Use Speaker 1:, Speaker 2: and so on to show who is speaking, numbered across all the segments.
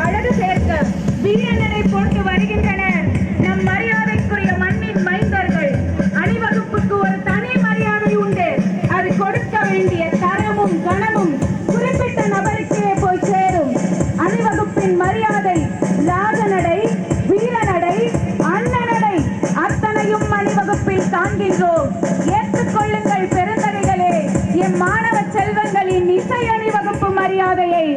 Speaker 1: அழகு சேர்க்க வீரநடை போட்டு வருகின்றனர் நம் மரியாதைக்குரிய மண்ணின் மைந்தர்கள். அணிவகுப்புக்கு ஒரு தனி மரியாதை உண்டு. அது கொடுக்க வேண்டிய தரமும் கனமும் குறிப்பிட்ட நபருக்கே போய் சேரும். அணிவகுப்பின் மரியாதை ராஜநடை, வீரநடை, அன்னநடை அத்தனையும் அணிவகுப்பில் காண்கின்றோம். ஏற்றுக்கொள்ளுங்கள் பெருந்தகைகளே எம் மாணவ செல்வங்களின் இசை அணிவகுப்பு மரியாதையை.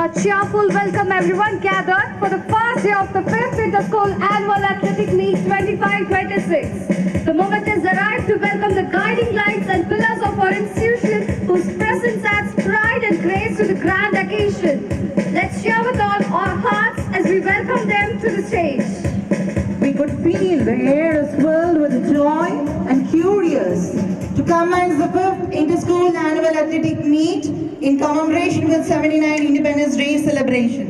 Speaker 2: A cheerful welcome everyone gathered for the first day of the 5th Inter-School Annual Athletic Meet 25-26. The moment has arrived to welcome the guiding lights and pillars of our institution whose presence adds pride and grace to the grand occasion. Let's cheer with all our hearts as we welcome them to the stage.
Speaker 3: We could feel the air is filled with joy and curious to commence the 5th Inter-School Annual Athletic Meet in commemoration with 79 Independence Day celebration.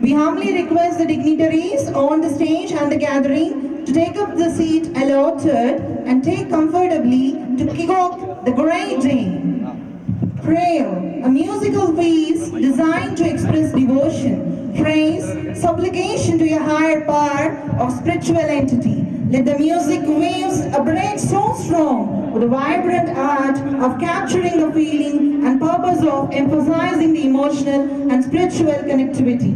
Speaker 3: We humbly request the dignitaries on the stage and the gathering to take up the seat allotted and take comfortably to kick off the great day. Prayer, a musical piece designed to express devotion, praise, supplication to a higher power or spiritual entity. Let the music waves vibrate so strong with the vibrant art of capturing the feeling and purpose of emphasizing the emotional and spiritual connectivity.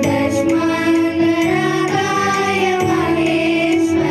Speaker 4: Dashmanaragaya Maheshwara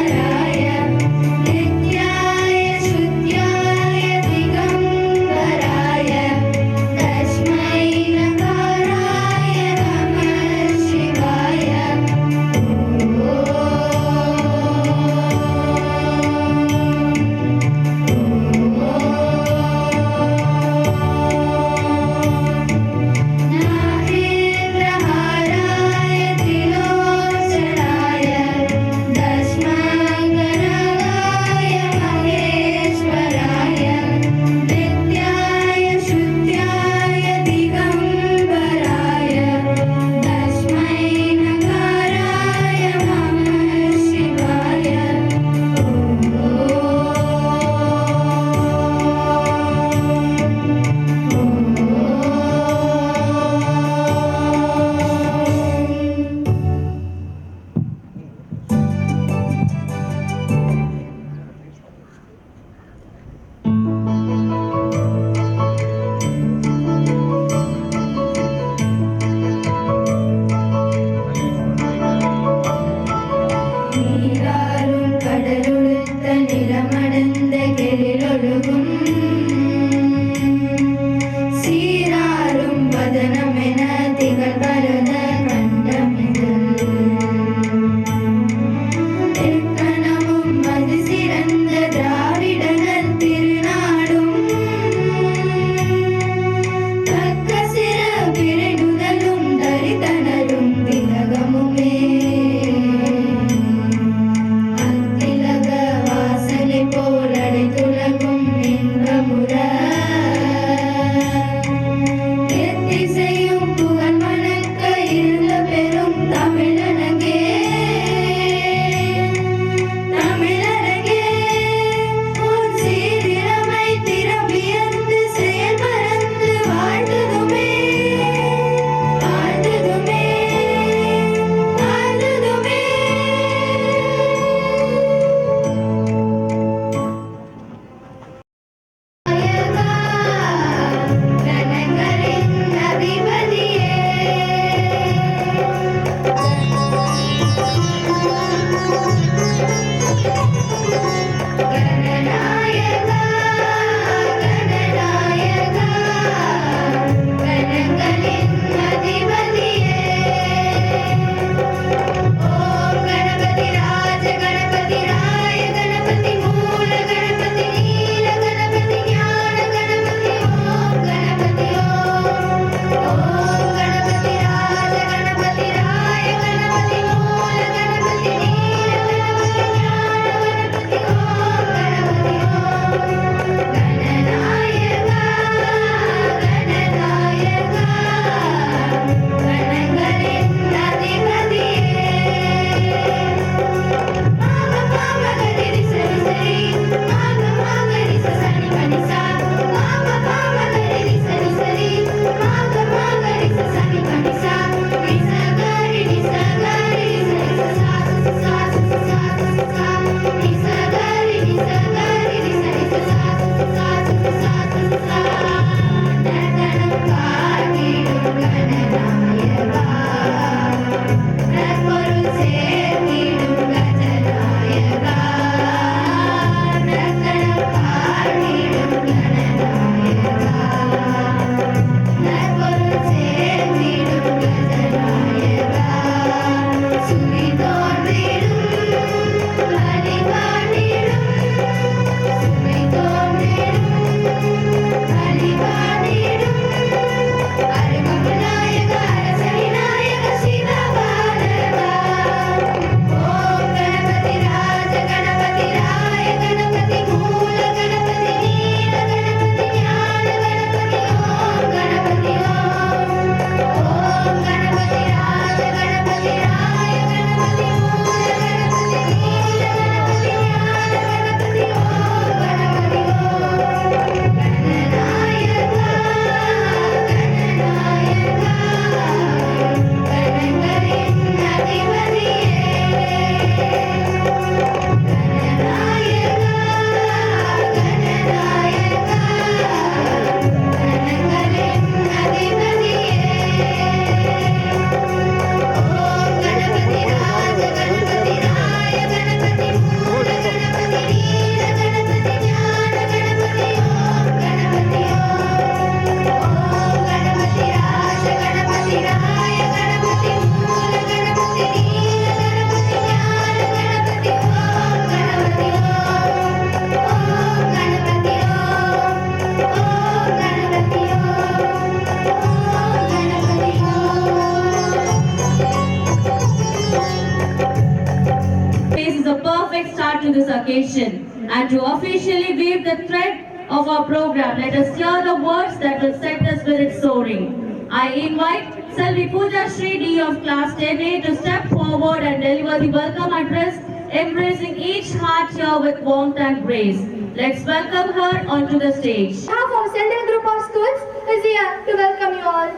Speaker 4: make start to this occasion. And to officially weave the thread of our program, let us hear the words that will set the spirit soaring. I invite Selvi Pooja Shri D of Class 10A to step forward and deliver the welcome address, embracing each heart here with warmth and grace. Let's welcome her onto the stage.
Speaker 2: Half of Central Group of Schools is here to welcome you all.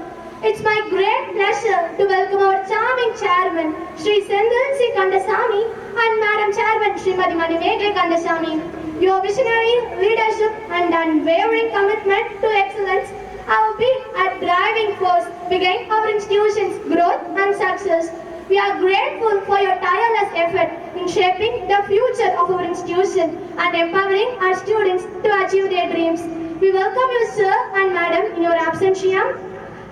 Speaker 2: It's my great pleasure to welcome our charming chairman, Shri Sendil C. Kandasamy, and Madam Chairman, Srimati Manimekhe Kandasamy. Your visionary leadership and unwavering commitment to excellence have been a driving force behind our institution's growth and success. We are grateful for your tireless effort in shaping the future of our institution and empowering our students to achieve their dreams. We welcome you, sir and madam, in your absentia.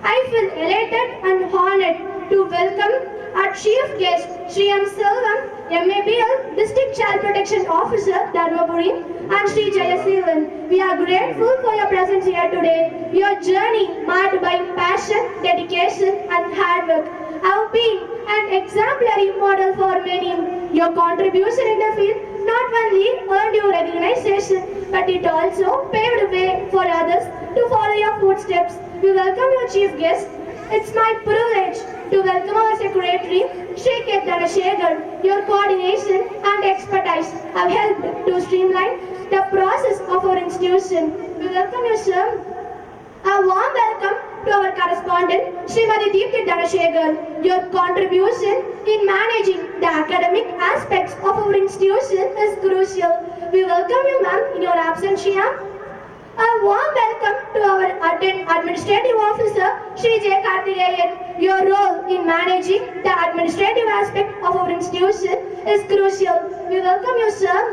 Speaker 2: I feel elated and honored to welcome our chief guest, Shri M. Selvam, MABL District Child Protection Officer, Dharmaburi, and Shri Jayaseelan. We are grateful for your presence here today. Your journey marked by passion, dedication, and hard work have been an exemplary model for many. Your contribution in the field not only earned you recognition, but it also paved way for others to follow your footsteps. We welcome your chief guest. It's my privilege to welcome our secretary, Shri K. Dhanashekhar. Your coordination and expertise have helped to streamline the process of our institution. We welcome you, sir. A warm welcome to our correspondent, Srimati Deepthi Dhanashekhar. Your contribution in managing the academic aspects of our institution is crucial. We welcome you, ma'am, in your absentia. A warm welcome to our administrative officer, Shri J. Karthikeyan. Your role in managing the administrative aspect of our institution is crucial. We welcome you, sir.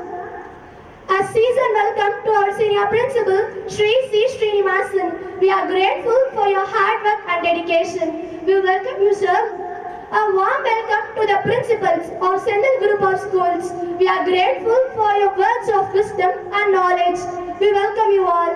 Speaker 2: A seasoned welcome to our senior principal, Shri C. Srinivasan. We are grateful for your hard work and dedication. We welcome you, sir. A warm welcome to the principals of Central Group of Schools. We are grateful for your words of wisdom and knowledge. We welcome you all.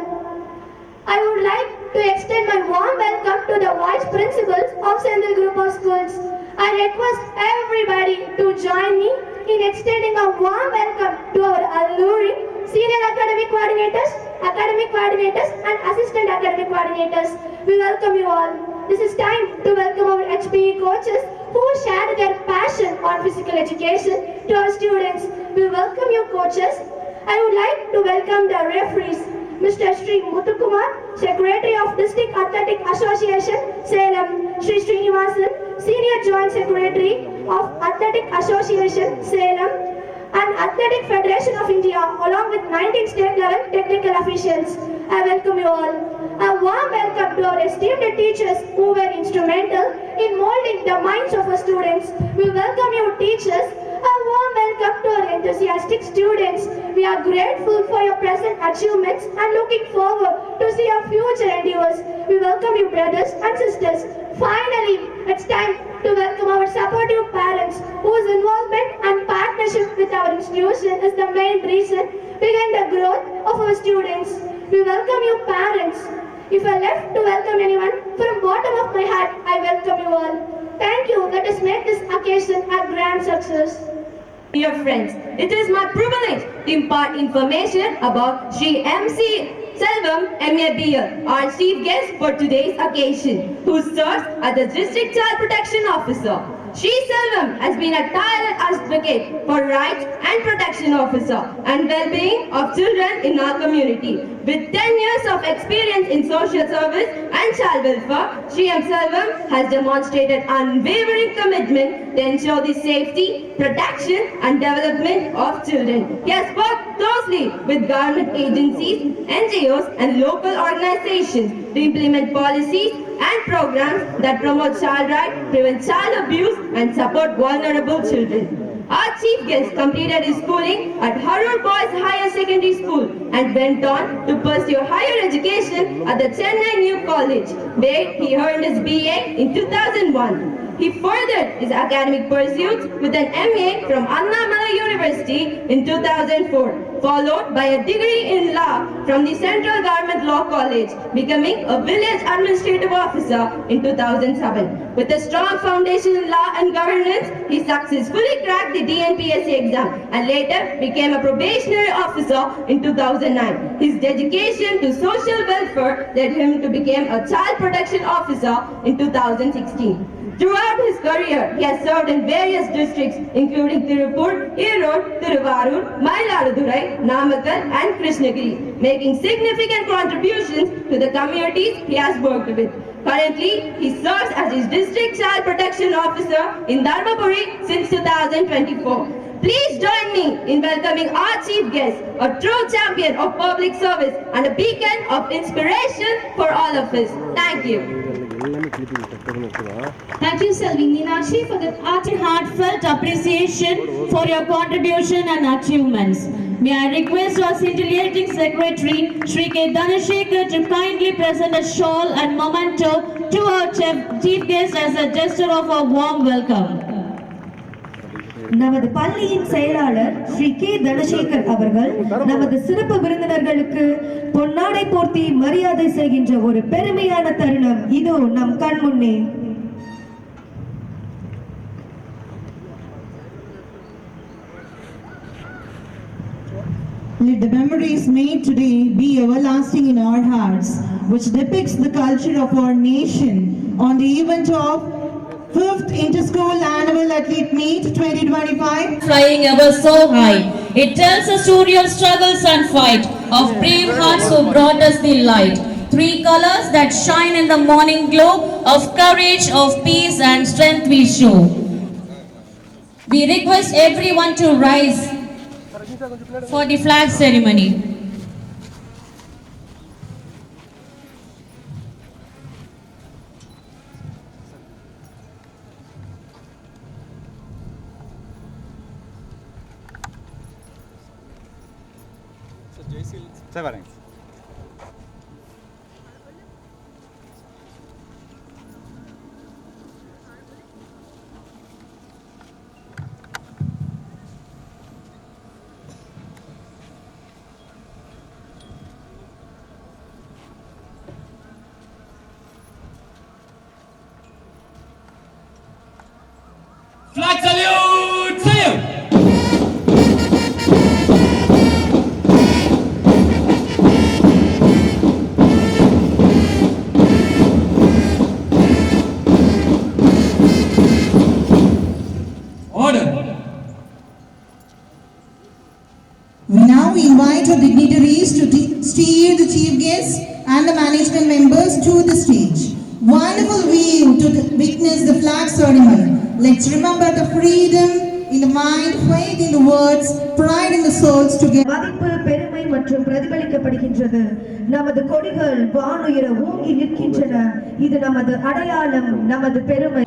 Speaker 2: I would like to extend my warm welcome to the vice principals of Central Group of Schools. I request everybody to join me in extending a warm welcome to our alluring senior academic coordinators and assistant academic coordinators. We welcome you all. This is time to welcome our HPE coaches who shared their passion on physical education to our students. We welcome you, coaches. I would like to welcome the referees, Mr. Shri Muthukumar, Secretary of District Athletic Association, Salem, Shri Srinivasan, Senior Joint Secretary of Athletic Association, Salem, and Athletic Federation of India, along with 19 state level technical officials. I welcome you all. A warm welcome to our esteemed teachers who were instrumental in molding the minds of our students. We welcome you, teachers. A warm welcome to our enthusiastic students. We are grateful for your present achievements and looking forward to see your future endeavors. We welcome you, brothers and sisters. Finally, it's time to welcome our supportive parents whose involvement and partnership with our institution is the main reason behind the growth of our students. We welcome you, parents. If I left to welcome anyone, from bottom of my heart, I welcome you all. Thank you. Let us make this occasion a grand success.
Speaker 5: Dear friends, it is my privilege to impart information about Shri M.C. Selvam, MABL, our chief guest for today's occasion, who serves as the District Child Protection Officer. Shri Selvam has been a tireless advocate for rights and protection officer and well-being of children in our community. With 10 years of experience in social service and child welfare, Shri M. Selvam has demonstrated unwavering commitment to ensure the safety, protection and development of children. He has worked closely with government agencies, NGOs and local organizations to implement policies and programs that promote child rights, prevent child abuse and support vulnerable children. Our chief guest completed his schooling at Harur Boys Higher Secondary School and went on to pursue higher education at the Chennai New College, where he earned his BA in 2001. He furthered his academic pursuits with an MA from Annamalai University in 2004, followed by a degree in law from the Central Government Law College, becoming a village administrative officer in 2007. With a strong foundation in law and governance, he successfully cracked the DNPSC exam and later became a probationary officer in 2009. His dedication to social welfare led him to become a child protection officer in 2016. Throughout his career, he has served in various districts including Tirupur, Erode, Tiruvarur, Mailadurai, Namakkal and Krishnagiri, making significant contributions to the communities he has worked with. Currently, he serves as his district child protection officer in Dharmapuri since 2024. Please join me in welcoming our chief guest, a true champion of public service and a beacon of inspiration for all of us. Thank you.
Speaker 4: Thank you, Selvi Meenakshi, for the heartfelt appreciation for your contribution and achievements. May I request our scintillating secretary, Sri K. Dhanashekhar, to kindly present a shawl and memento to our chief guest as a gesture of a warm welcome.
Speaker 6: நமது பள்ளியின் செயலாளர் Sri K Dhanasekar அவர்கள் நமது சிறப்பு விருந்தினர்களுக்கு பொன்னாடை போர்த்தி மரியாதை செய்கின்ற ஒரு பெருமையான தருணம் இதோ நம் கண் முன்னே.
Speaker 3: Let the memories made today be everlasting in our hearts, which depicts the culture of our nation on the event of 5th Inter-School Annual Athlete Meet 2025.
Speaker 4: Flying ever so high, it tells a story of struggles and fight, of brave hearts who brought us the light. Three colors that shine in the morning glow, of courage, of peace and strength we show. We request everyone to rise for the flag ceremony.
Speaker 7: Severance.
Speaker 8: Flag salute! Salute!
Speaker 3: We now invite our dignitaries to steer the chief guests and the management members to the stage. Wonderful view to witness the flag ceremony. Let's remember the freedom in the mind, faith in the words, pride in the souls together.
Speaker 6: மதிப்பு பெருமை மற்றும் பிரதிபலிக்கப்படுகின்றது. நமது கொடிகள் வானுயர ஓங்கி நிற்கின்றன. இது நமது அடையாளம், நமது பெருமை.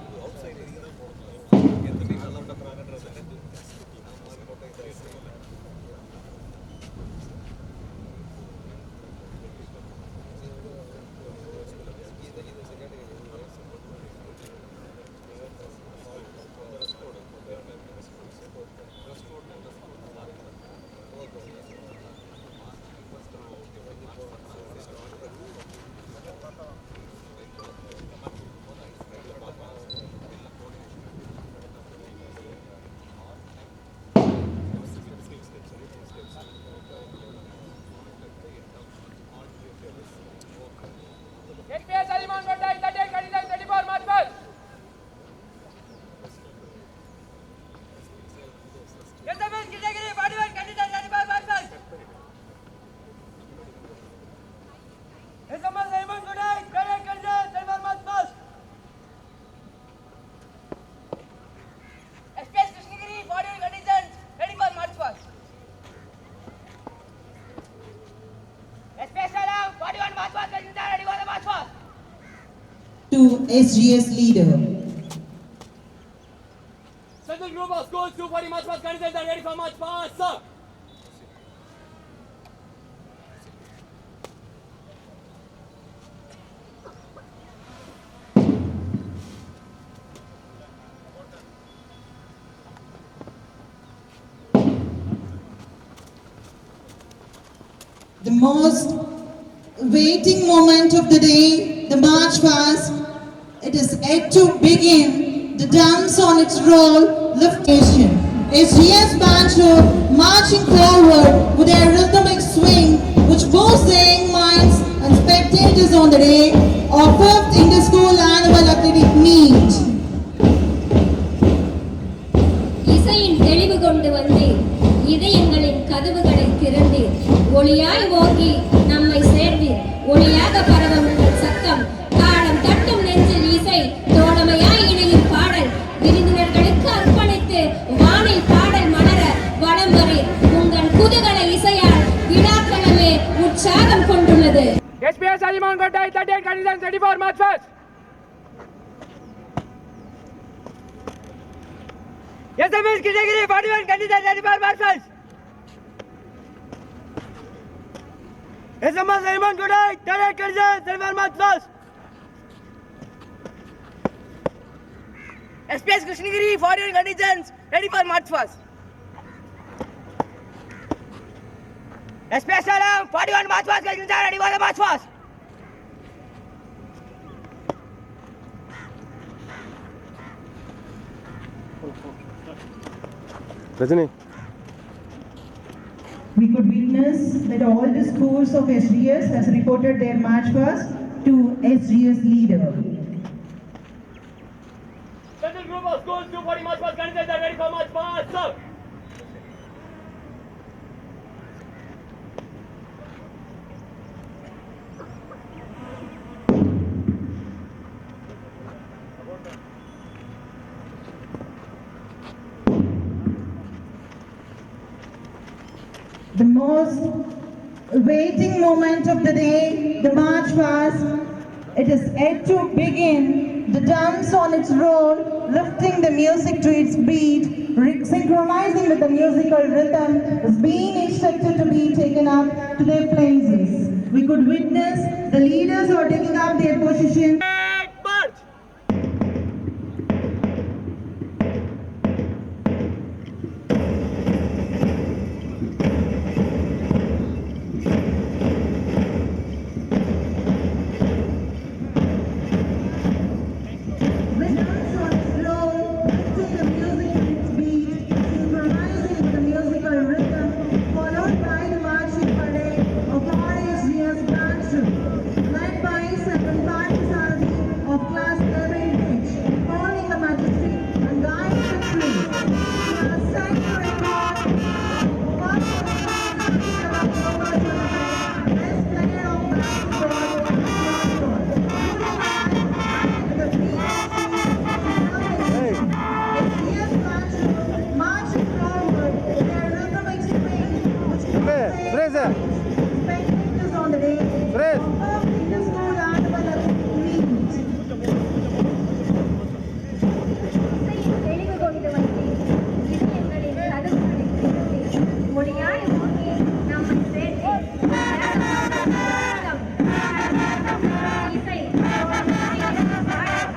Speaker 3: To SGS leader.
Speaker 8: Central group of schools 240 March Past candidates are ready for March Past, sir.
Speaker 3: most waiting moment of the day, the march past. It is yet to begin. The drums on its roll, liftation. SGS Bangalore marching forward with a rhythmic swing which moves the young minds and spectators on the day of 5th Inter-School Annual Athletic Meet.
Speaker 7: இசையின் தெளிவு கொண்டு வந்தீர், இதயங்களின் கதவுகளை திறந்தீர், ஒளியாய் ஓங்கி நம்மை சேர்ந்தீர், ஒளியாக பரவும் உங்கள் சத்தம், தாளம் தட்டும் நெஞ்சில் இசை, தோழமையாய் இணையும் பாடல், விருந்தினர்களுக்கு அர்ப்பணித்து வானில் பாடல் மலர வலம் வரீர், உங்கள் குதூகல இசையால் விழாக்களமே உற்சாகம் கொண்டுள்ளது.
Speaker 8: SPS Alimon Kotai 38 conditions ready for March past. SMS Kitagiri 41 conditions ready for March past. SMS Alimon Kotai 38 conditions ready for March past. SPS Krishnagiri 41 conditions ready for March past. SPS Salam 41 March past conditions ready for the March past.
Speaker 9: Rajani.
Speaker 3: We could witness that all the schools of SGS has reported their march past to SGS leader.
Speaker 8: Central group of schools 240 March past conditions are ready for March past, sir.
Speaker 3: The most waiting moment of the day, the march past. It is yet to begin. The drums on its roll, lifting the music to its beat, synchronizing with the musical rhythm, is being instructed to be taken up to their places. We could witness the leaders who are taking up their position.
Speaker 8: March!
Speaker 3: With drums on its roll, lifting the music to its beat, synchronizing with the musical rhythm, followed by the marching parade of RSGS Bangalore, led by Second Parthasarathi of class 11H, calling the majesty and guiding the tree. We are set to record first best player of basketball in the world. The SGS Bangalore marching forward with their rhythmic swing, which
Speaker 9: Fraser.
Speaker 3: spectators on the day
Speaker 9: Fraser.
Speaker 3: of Inter-School Annual Athletic Meet.
Speaker 2: இசையின் தெளிவு கொண்டு வந்தீர், இதயங்களின் கதவுகளை திறந்தீர், ஒளியாய் ஓங்கி நம்மை சேர்த்தீர், இசை, தோழமையாய் இணையும் பாடல்,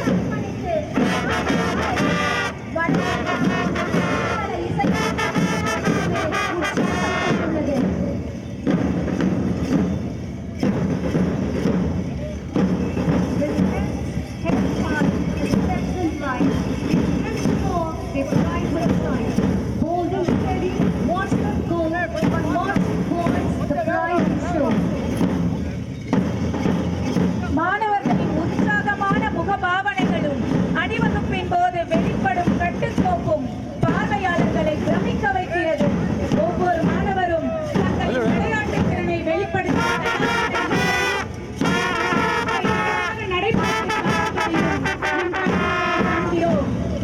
Speaker 2: அர்ப்பணித்து வலம் வரீர், குதூகல இசையால் உற்சாகம் கொண்டுள்ளது.
Speaker 1: மாணவர்களின் உற்சாகமான முகபாவனைகளும் அணிவகுப்பின் போது வெளிப்படும் கட்டுக்கோப்பும் பார்வையாளர்களை பிரமிக்க வைக்கிறது. ஒவ்வொரு மாணவரும் தங்களின் விளையாட்டு திறனை வெளிப்படுத்தி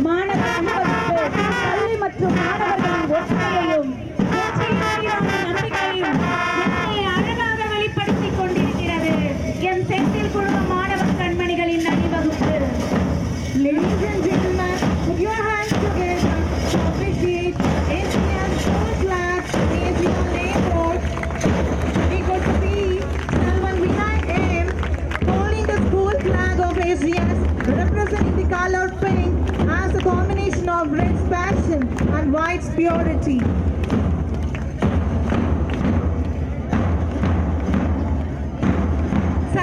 Speaker 1: மாணவர் அணிவகுப்பு கல்வி மற்றும் மாணவர்களின் ஒற்றுமையையும் வெற்றியின் மீதான நம்பிக்கையும் எத்தனை அழகாக வெளிப்படுத்திக் கொண்டிருக்கிறது என் செந்தில் குழும மாணவ கண்மணிகளின் அணிவகுப்பு. Ladies and gentlemen, put your hands together to appreciate SGS School Class ASEAN Lane Road. We could see Salman Vinay M holding the school flag of SGS, representing the color pink as a combination of red's passion and white's purity.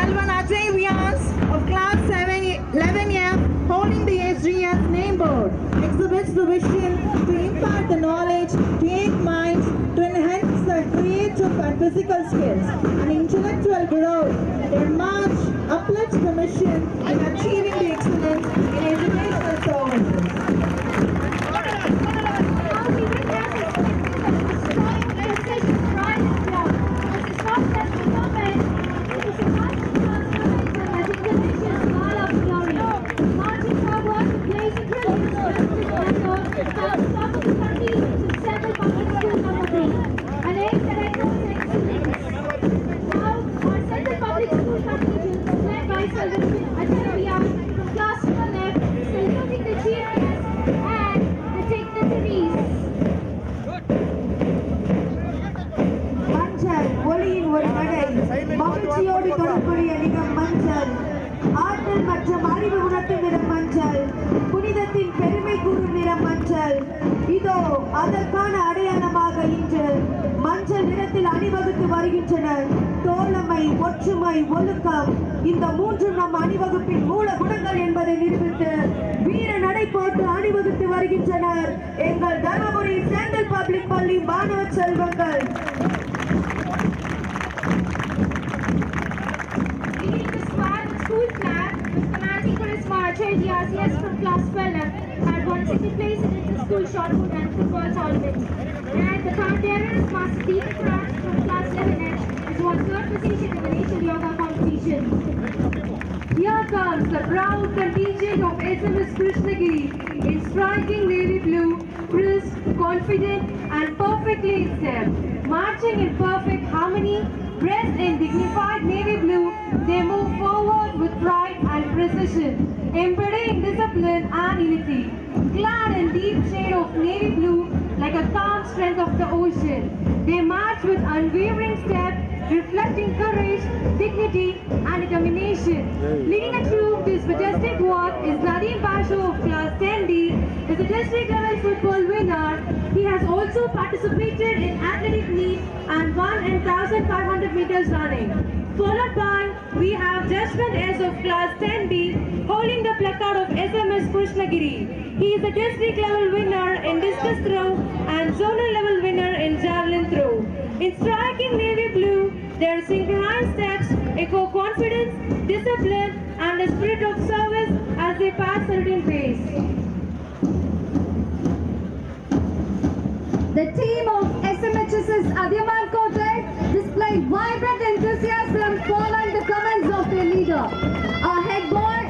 Speaker 3: Selvan Ajavians of class 11F holding the SGS name board exhibits the vision to impart the knowledge, to aid minds, to enhance the creative and physical skills and intellectual growth. Their march uplifts the mission in achieving the excellence in educational services.
Speaker 6: மஞ்சள் ஒளியின் ஒரு நடை மகிழ்ச்சியோடு தொடர்புடைய நிறம் மஞ்சள் ஆற்றல் மற்றும் அறிவு உணர்த்தும் நிறம் மஞ்சள் புனிதத்தின் பெருமை கூறும் நிறம் மஞ்சள் இதோ அதற்கான அடையாளமாக இன்று மஞ்சள் நிறத்தில் அணிவகுத்து வருகின்றனர் தோழமை ஒற்றுமை ஒழுக்கம் இந்த மூன்றும் நம் அணிவகுப்பின் மூல குணங்கள் என்பதை நிரூபித்து வீர நடை போட்டு அணிவகுத்து வருகின்றனர் எங்கள் தர்மபுரி சென்ட்ரல் பப்ளிக் பள்ளி மாணவ செல்வங்கள்.
Speaker 1: Leading the smart school flag was commanding for his march, RCS from class 12 had won second place in inter-school shot put and football tournaments. And the Canterans Master Deepak Raj from class 11H has won third position in the national yoga competition.
Speaker 2: Here comes the proud contingent of SMS Krishnagiri in striking navy blue, crisp, confident and perfectly in step. Marching in perfect harmony, dressed in dignified navy blue, they move forward with pride and precision, embodying discipline and unity. Clad in deep shade of navy blue, like a calm strength of the ocean, they march with unwavering step, reflecting courage, dignity and determination. Leading the troop this majestic walk is Nadeem Basho of class 10D, is a district level football winner. He has also participated in athletic meet and won in 1500 meters running. Followed by, we have Jashwant S of class 10B holding the placard of SMS Krishnagiri. He is a district level winner in discus throw and zonal level winner in javelin throw. In striking navy blue, their synchronized steps echo confidence, discipline and the spirit of service as they pass certain pace. The team of SMHS's Adiyaman Kotak displayed vibrant enthusiasm following the commands of their leader. Our head boy,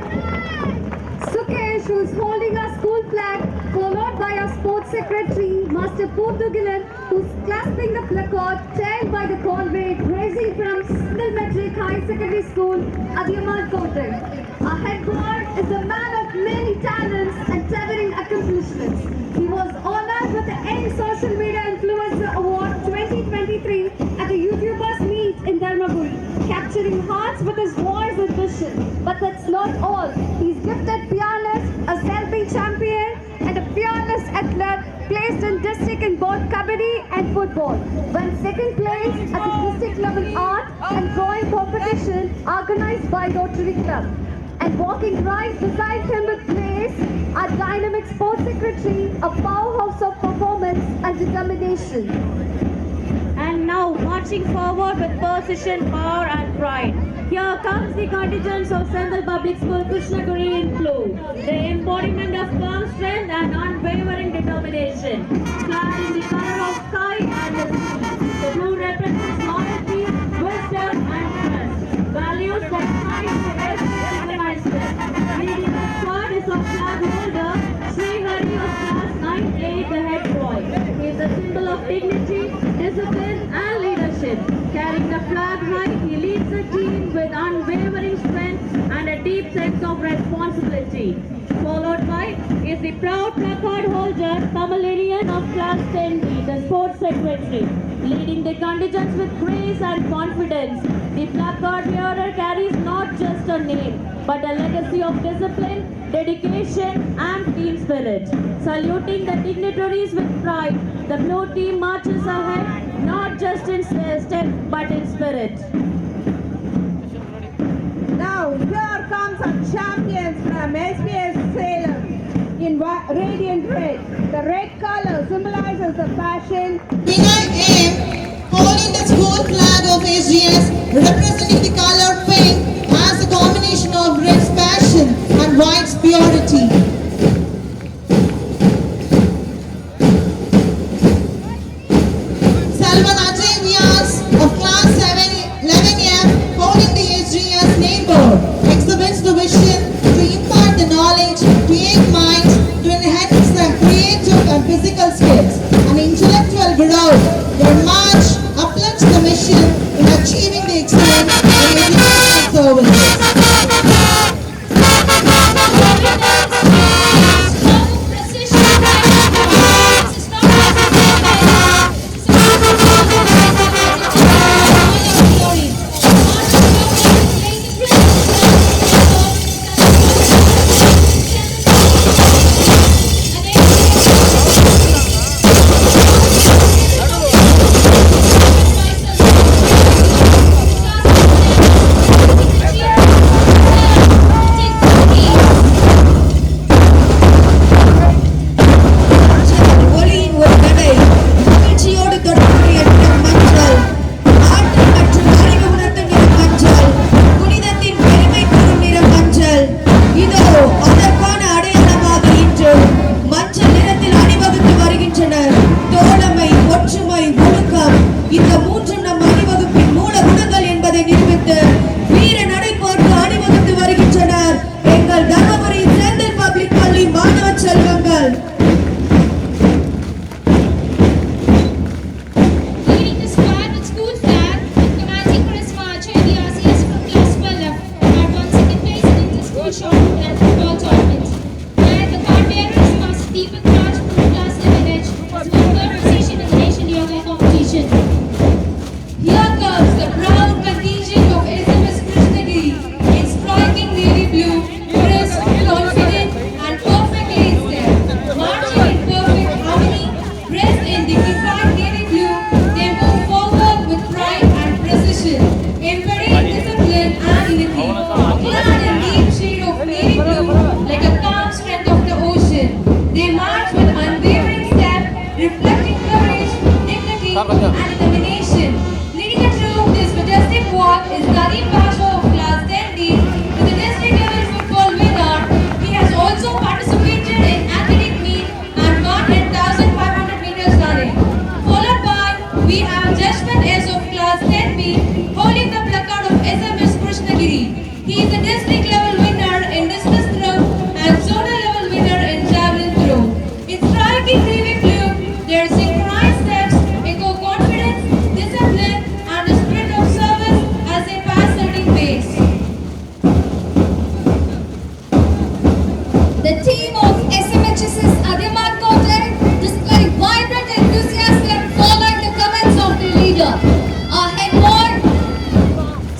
Speaker 2: Sukesh, who is holding our school flag, followed by our sports secretary, Master Pootugilan, who is clasping the placard tailed by the convoy raising from Single Metric High Secondary School, Adiyaman Kotak. Our head boy is a man of many talents and towering accomplishments. He was honored with the Young Social Media Influencer Award 2023 at the YouTubers Meet in Dharmaburi, capturing hearts with his voice and vision. But that's not all. He's gifted pianist, a selfie champion, and a fearless athlete placed in district in both kabaddi and football. Won second place at the district level art and drawing competition organized by Rotary Club. And walking right beside him with grace, our dynamic sports secretary, a powerhouse of performance and determination.
Speaker 4: And now marching forward with precision, power and pride. Here comes the contingents of Central Public School Krishnagiri in blue, the embodiment of calm strength and unwavering determination. Clad in the color of sky and the sea, the blue represents loyalty, wisdom and trust, values that shine to every civilized step. Leading the squad is our flag holder, Sri Hari of class 9A, the head boy. He is a symbol of dignity, discipline and leadership. Carrying the flag high, he leads the team with unwavering strength and a deep sense of responsibility. Followed by is the proud placard holder, Kamalarian of class 10B, the sports secretary. Leading the contingents with grace and confidence, the placard bearer carries not just a name, but a legacy of discipline, dedication and team spirit. Saluting the dignitaries with pride, the blue team marches ahead, not just in step but in spirit.
Speaker 6: Now, here comes our champions from SPS Salem in radiant red. The red color symbolizes the passion.
Speaker 3: Winner M, holding the school flag of SGS, representing the color pink, has a combination of red's passion and white's purity. Salvan Ajay Vyas of class 11F, holding the SGS name board, exhibits the vision to impart the knowledge to young minds, to enhance their creative and physical skills and intellectual growth. Their march uplifts the mission in achieving the excellence in educational services.
Speaker 6: ஒளியின் ஒரு நடை மகிழ்ச்சியோடு தொடர்புடைய நிறம் மஞ்சள், ஆற்றல் மற்றும் அறிவு உணர்த்தும் நிறம் மஞ்சள், புனிதத்தின் பெருமை கூறும் நிறம் மஞ்சள். இதோ அதற்கான அடையாளமாக இன்று மஞ்சள் நிறத்தில் அணிவகுத்து வருகின்றனர். தோழமை, ஒற்றுமை, ஒழுக்கம், இந்த மூன்றும் நம் அணிவகுப்பின் மூல குணங்கள் என்பதை நிரூபித்து வீர நடை போட்டு அணிவகுத்து வருகின்றனர் எங்கள் தர்மபுரி செந்தில் பப்ளிக் பள்ளி மாணவ செல்வங்கள்.
Speaker 7: Leading the squad with school flag, commanding Charisma Achay Vyas from class 12F, had won second place in inter-school shot put and football tournament. And the card bearers Master Deepak Raj from class 11H has won third position in the nation yoga competition.
Speaker 2: Here comes the proud contingent of SMS Krishnagiri in striking navy blue, crisp, confident and perfectly stepped. Marching in perfect harmony, dressed in dignified navy blue, they move forward with pride and precision, embodying discipline and unity. Clad in deep shade of navy blue, like a calm strength of the ocean, they march with unwavering step, reflecting courage, dignity and determination. Leading us through this majestic walk is Nadeem Pasha of class 10D, with the district level football winner. He has also participated in athletic meet and won 10,500 meters running. Followed by, we have Jashwant S of class 10B, holding the placard of SMS Krishnagiri. He is the district level winner in discus throw and zonal level winner in javelin throw. In striking navy blue, their synchronized steps echo confidence, discipline, and the spirit of service as they pass certain pace. The team of SMHS's Adiamat Kote display vibrant enthusiasm following the comments of the leader. Our head boy,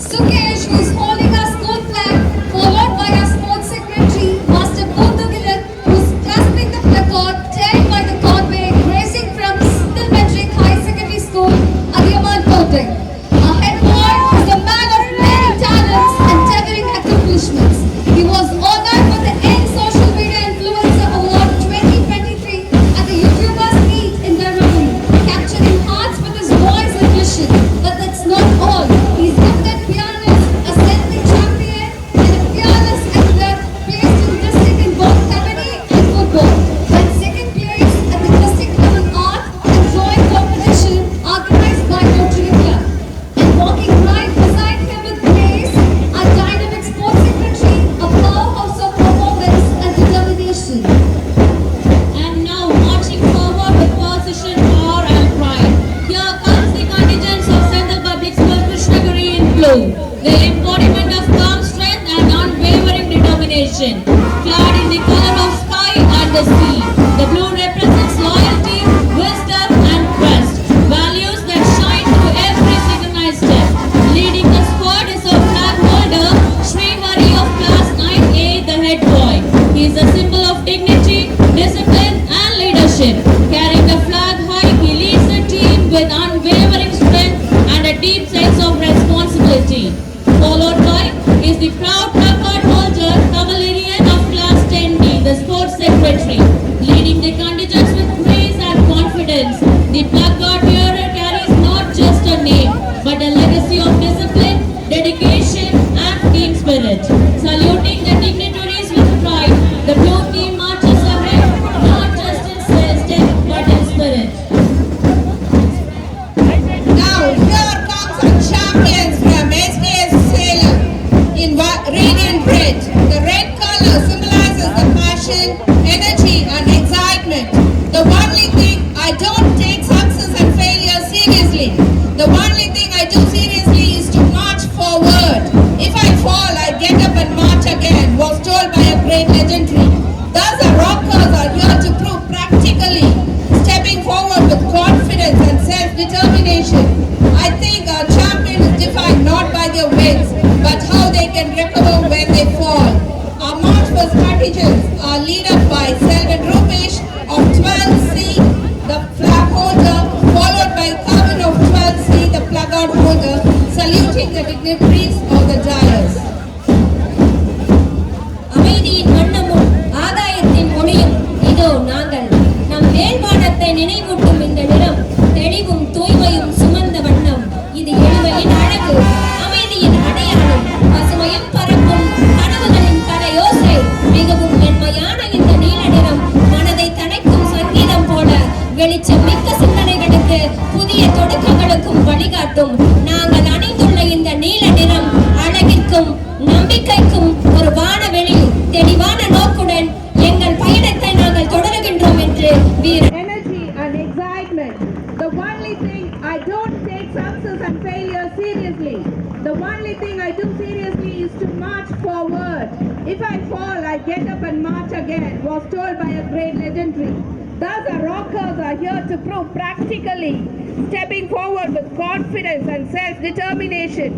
Speaker 2: Sukesh, who is holding our school flag, followed by our sports secretary, Master Bundugilan, who is clasping the placard, tailed by the Conway, racing from Single Metric High Secondary School, Adiamat Kote. Our head boy is a man of many talents and towering accomplishments. He was honored with the Young Social Media Influencer Award 2023 at the YouTubers Meet in Dharmaburi, capturing hearts with his voice and vision. But that's not all. He's gifted pianist, a Senate champion, and a fearless athlete placed in district in both kabaddi and football. Won second place at the district level art and drawing competition organized by Rotary Club. And walking right beside him with grace, our dynamic sports secretary, a powerhouse of performance and determination. And now marching forward with precision, power and pride. Here comes the contingents of Central Public School Krishnagiri in blue. The embodiment of calm strength and unwavering determination. Clad in the color of sky and the sea. The blue represents loyalty, wisdom and trust. Values that shine through every synchronized step. Leading the squad is a flag holder, Sri Hari of class 9A, the head boy. He is a symbol of dignity, discipline and leadership. Carrying the flag high, he leads the team with unwavering strength and a deep sense of responsibility. Followed by is the proud
Speaker 7: நினைவூட்டும் இந்த நிறம் தெளிவும் தூய்மையும் சுமந்த வண்ணம் இது எளிமையின் அழகு அமைதியின் அடையாளம் பசுமையும் பரப்பும் கனவுகளின் கலையோசை மிகவும் மென்மையான இந்த நீல நிறம் மனதை தணைக்கும் சங்கீதம் போல வெளிச்சம் மிக்க சிந்தனைகளுக்கு புதிய தொடக்கங்களுக்கும் வழிகாட்டும் நாங்கள் அணிந்துள்ள இந்த நீல நிறம் அழகிற்கும் நம்பிக்கைக்கும் ஒரு வானவெளி தெளிவான நோக்குடன் எங்கள் பயணத்தை நாங்கள் தொடருகின்றோம் என்று வீர
Speaker 1: Energy and excitement. The only thing I don't take success and failure seriously. The only thing I do seriously is to march forward. If I fall, I get up and march again, was told by a great legendary. Thus, our rockers are here to prove practically, stepping forward with confidence and self-determination.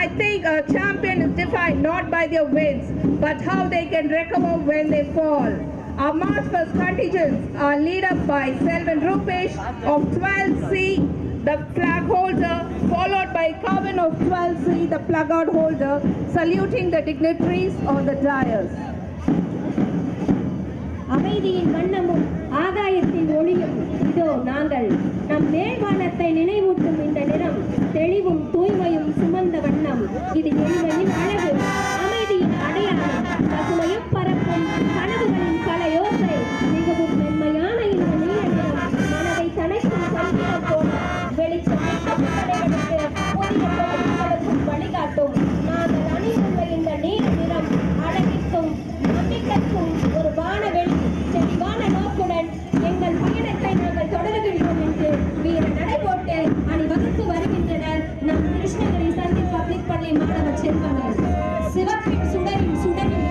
Speaker 1: I think a champion is defined not by their wins, but how they can recover when they fall. Our March first contingents are led up by Selvan Rupesh of 12C, the flag holder, followed by Kavin of 12C, the placard holder, saluting the dignitaries on the dais.
Speaker 7: அமைதியின் வண்ணமும் ஆகாயத்தின் ஒளியும் இதோ நாங்கள் நம் மேல்வானத்தை நினைவூட்டும் இந்த நிறம் தெளிவும் தூய்மையும் சுமந்த வண்ணம் இது எளிமையின் அழகு அமைதியின் அடையாளம் பசுமையும் பரப்பும் கனவுகளின் கலையோசை மிகவும் மென்மையான இந்த நீல நிறம் மனதை தணைக்கும் சங்கீதம் போல வெளிச்சம் கலைகளுக்கு புதிய தொடக்கங்களுக்கும் வழிகாட்டும் நாங்கள் அணிந்துள்ள இந்த நீல நிறம் அழகிற்கும் நம்பிக்கைக்கும் ஒரு வானவெளி தெளிவான நோக்குடன் எங்கள் பயணத்தை நாங்கள் தொடருகின்றோம் என்று வீர நடைபோட்டு அணிவகுத்து வருகின்றனர் நம் கிருஷ்ணகிரி சந்தில் பப்ளிக் பள்ளி மாணவ செல்வங்கள் சிவப்பின் சுடரின்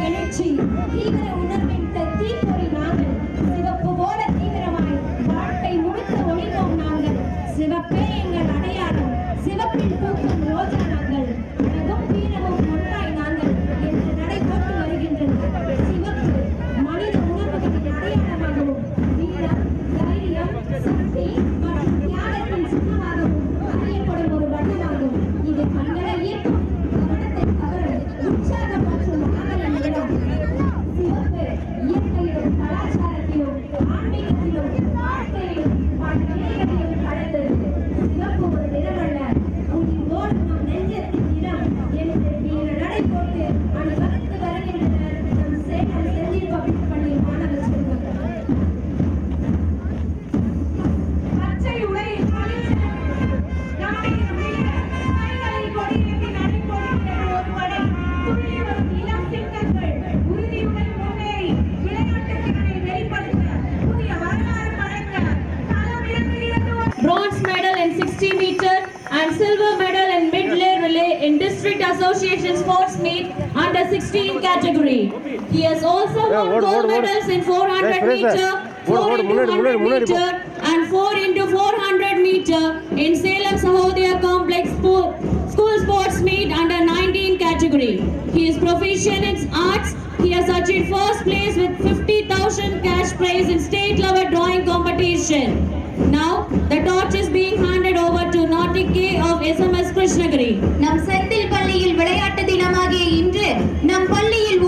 Speaker 7: எழுச்சி தீவிர உணர்வின் தீப்பொறி நாங்கள் சிவப்பு போல தீவிரமாய் வாழ்க்கை முழுக்க ஒளிர்வோம் நாங்கள் சிவப்பே எங்கள் அடையாளம் சிவப்பின் பூக்கும் ரோஜா நாங்கள் அழகும் வீரமும் ஒன்றாய் நாங்கள் என்று நடைபோட்டு வருகின்றனர் சிவப்பு மனித உணர்வுகளின் அடையாளமாகவும் வீரம் தைரியம் சக்தி மற்றும் தியாகத்தின் சின்னமாகவும் அறியப்படும் ஒரு வண்ணமாகும் இது கண்களை ஈர்க்கும் கவனத்தை கவரும் உற்சாகம் மற்றும் ஆவலின் நிறம் சிவப்பு இயற்கையிலும் கலாச்சாரத்திலும் ஆன்மீகத்திலும் வாழ்க்கையிலும் பல நிலைகளிலும் கலந்தது சிவப்பு ஒரு நிறமல்ல உயிரோடு நம் நெஞ்சத்தின் நிறம் என்று வீர நடை போட்டு அணிவகுத்து வருகின்றனர் நம் சேலம் செந்தில் பப்ளிக் பள்ளி மாணவ செல்வங்கள்
Speaker 1: பச்சை உடையில் நம்முடைய வீர கைகளில் கொடியேற்றி நடைபோடுகின்ற ஒரு படை துள்ளி வரும் இளம் சிங்கங்கள் உறுதியுடன் முன்னேறி விளையாட்டு திறனை வெளிப்படுத்த புதிய வரலாறு படைக்க களம் இறங்குகிறது.
Speaker 4: Bronze medal in 60 meter and silver medal in mid-relay relay in District Association Sports Meet under 16 category. He has also won gold medals in 400 meter, 4 into 100 meter and 4 into 400 meter in Salem Sahodaya Complex School Sports Meet under 19 category. He is proficient in arts. He has achieved first place with 50,000 cash prize in state level drawing competition. Now the torch is being handed over to Nautic K of SMS Krishnagiri.
Speaker 5: நம் செந்தில் பள்ளியில் விளையாட்டு தினமாகிய இன்று நம் பள்ளியில்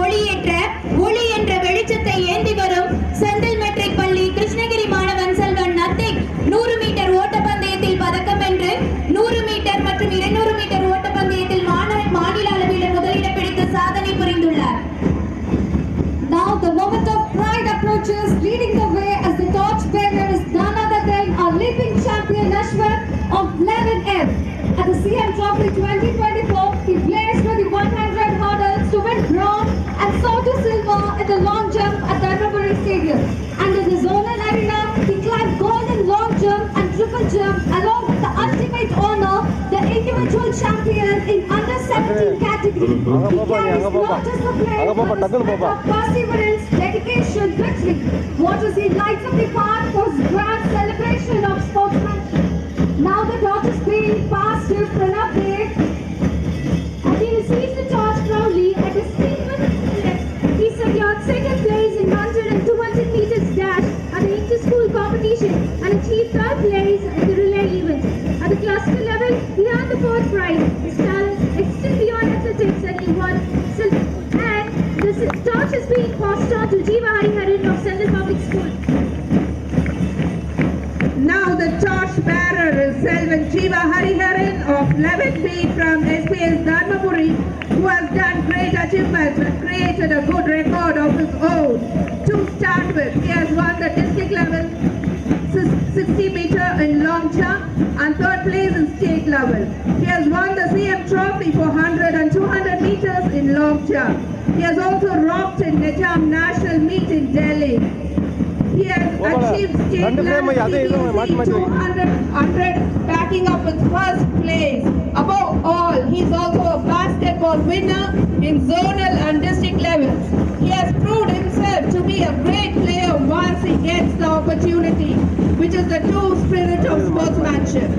Speaker 5: ஒளி என்ற வெளிச்சத்தை ஏந்தி வரும் செந்தில் மெட்ரிக் பள்ளி கிருஷ்ணகிரி மாணவன் செல்வன் நத்திக் 100 மீட்டர் ஓட்டப்பந்தயத்தில் பதக்கம் வென்று 100 மீட்டர் மற்றும் 200 மீட்டர் ஓட்டப்பந்தயத்தில் மாநில அளவில் முதலிடம் பிடித்து சாதனை புரிந்துள்ளார்.
Speaker 2: Now the moment of pride approaches, leading the way as the torch bearer is none other than our leaping champion Ashwin of 11F. At the CM Trophy 2024, he blazed with the 100 hurdles to win bronze and saw to silver at the long jump at Dharmaburi Stadium. And in the zonal arena, he climbed gold in long jump and triple jump along with the ultimate honor, the individual champion in under 17 category. He carries not just the praise but the spirit of perseverance, dedication, victory. What is he lights up the path for his grand celebration of sportsmanship. Now the torch is being passed to Pranav Dev and he receives the torch proudly at his feet with his left. He secured second place in 100 and 200 meters dash at the inter-school competition and achieved third place at the relay event. At the cluster level, he earned the fourth prize. His talents extend beyond athletics and he won silver. And this torch is being passed on to Jeeva Hariharan of Central Public School.
Speaker 3: the torchbearer is Selvan Jiva Hariharan of 11B from SPS Dharmapuri, who has done great achievements and created a good record of his own. To start with, he has won the district level 60 meter in long jump and third place in state level. He has won the CM trophy for 100 and 200 meters in long jump. He has also rocked in Netam National Meet in Delhi. He has achieved state level CBC 200 backing up with first place. Above all, he is also a basketball winner in zonal and district levels. He has proved himself to be a great player once he gets the opportunity, which is the true spirit of sportsmanship.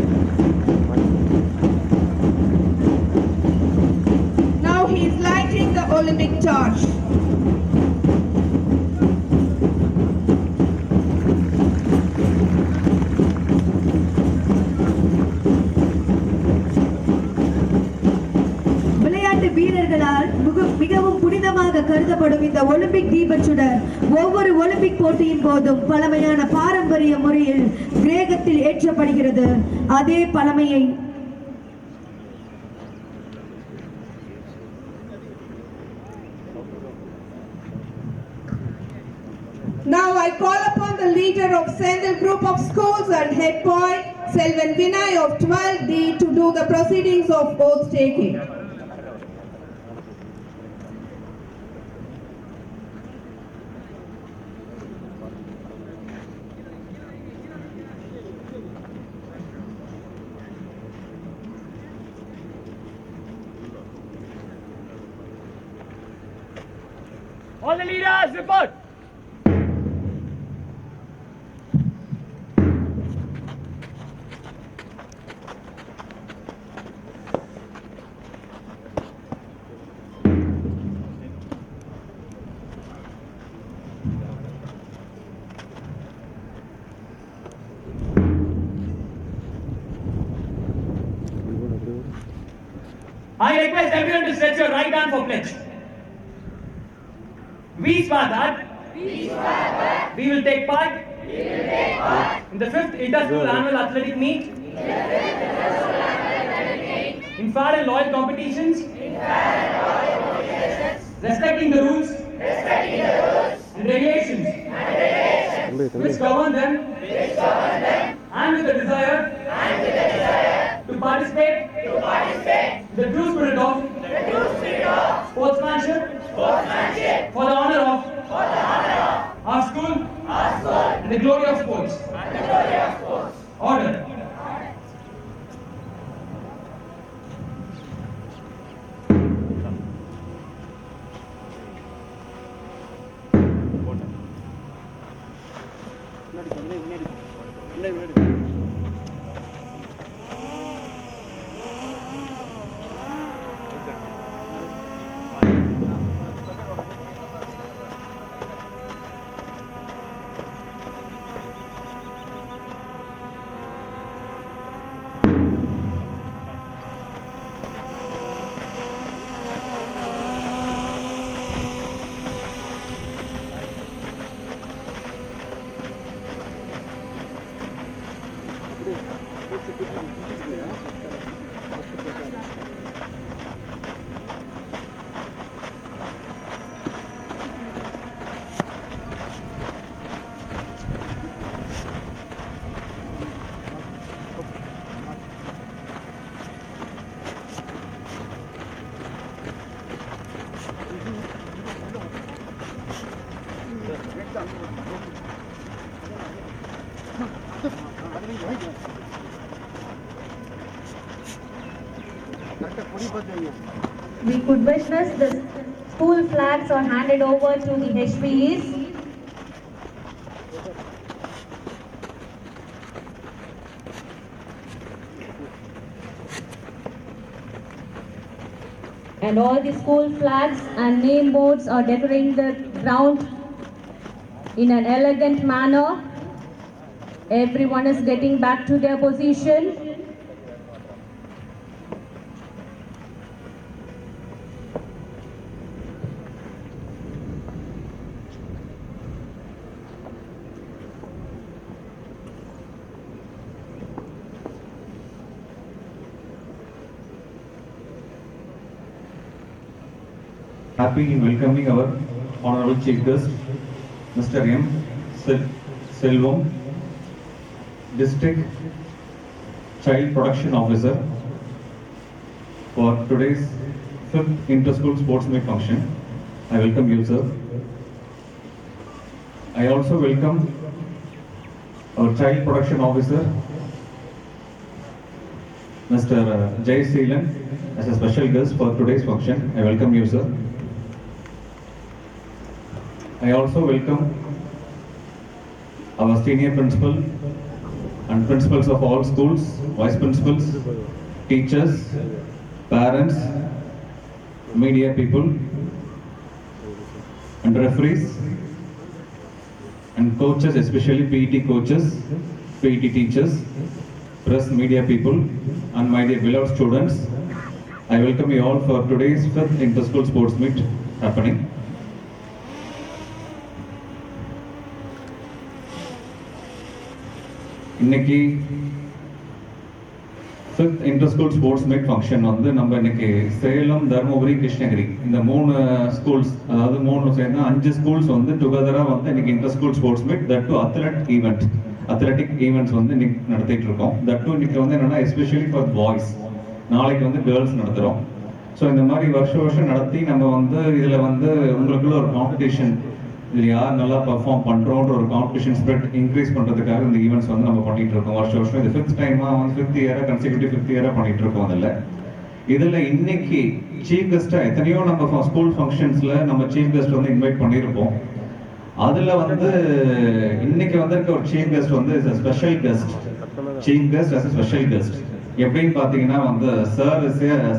Speaker 3: Now he is lighting the Olympic torch.
Speaker 6: விளையாட்டு வீரர்களால் மிகவும் புனிதமாக கருதப்படும் இந்த Olympic தீபச்சுடர் ஒவ்வொரு Olympic போட்டியின் போதும் பழமையான பாரம்பரிய முறையில் கிரேக்கத்தில் ஏற்றப்படுகிறது. அதே பழமையை
Speaker 3: Now I call upon the leader of Sandal Group of Schools and head boy Selvan Vinay of 12D to do the proceedings of oath taking.
Speaker 8: All the leaders report. I request everyone to stretch your right hand for pledge. We swear that we will take part in the 5th Inter-School Annual Athletic Meet in fair and loyal competitions, respecting the rules and regulations which govern them, and with the desire to participate in the true spirit of sportsmanship for the honor of our school and the glory of sports. Order.
Speaker 4: We could witness the school flags are handed over to the HPEs. And all the school flags and name boards are decorating the ground in an elegant manner. Everyone is getting back to their position.
Speaker 10: happy in welcoming our honorable chief guest, Mr. M. Selvam, District Child Protection Officer, for today's 5th Inter-School Sports Meet function. I welcome you, sir. I also welcome our Child Protection Officer, Mr. Jay Seelan, as a special guest for today's function. I welcome you, sir. I also welcome our senior principal and principals of all schools, vice principals, teachers, parents, media people, and referees, and coaches, especially PET coaches, PET teachers, press, media people, and my dear beloved students. I welcome you all for today's 5th Inter-School Sports Meet happening. இன்னைக்கு 5th Inter-School Sports Meet function வந்து நம்ம இன்னைக்கு சேலம், தர்மபுரி, கிருஷ்ணகிரி இந்த 3 schools, அதாவது 3 சேர்ந்து 5 schools வந்து டுகெதரா வந்து இன்னைக்கு Inter-School Sports Meet, that to athletic events வந்து இன்னைக்கு நடத்திட்டு இருக்கோம். தட் டு இன்னைக்கு வந்து என்னன்னா எஸ்பெஷலி ஃபார் பாய்ஸ், நாளைக்கு வந்து கேர்ள்ஸ் நடத்துறோம். ஸோ இந்த மாதிரி வருஷம் நடத்தி நம்ம வந்து இதில் வந்து உங்களுக்குள்ள ஒரு காம்படிஷன், இதில் யார் நல்லா பர்ஃபார்ம் பண்ணுறோன்ற ஒரு காம்படிஷன் ஸ்பிரிட் இன்க்ரீஸ் பண்ணுறதுக்காக இந்த ஈவெண்ட்ஸ் வந்து நம்ம பண்ணிட்டு இருக்கோம். வருஷம் இது 5th டைமாக வந்து 5th இயராக கன்சிக்யூட்டிவ் 5th இயராக பண்ணிட்டு இருக்கோம். இதில் இன்னைக்கு சீஃப் கெஸ்ட்டாக எத்தனையோ நம்ம ஸ்கூல் ஃபங்க்ஷன்ஸில் நம்ம சீஃப் கெஸ்ட் வந்து இன்வைட் பண்ணியிருப்போம். அதில் வந்து இன்னைக்கு வந்திருக்க ஒரு சீஃப் கெஸ்ட் வந்து is a special guest, chief guest as a special guest. எப்படின்னு பார்த்தீங்கன்னா வந்து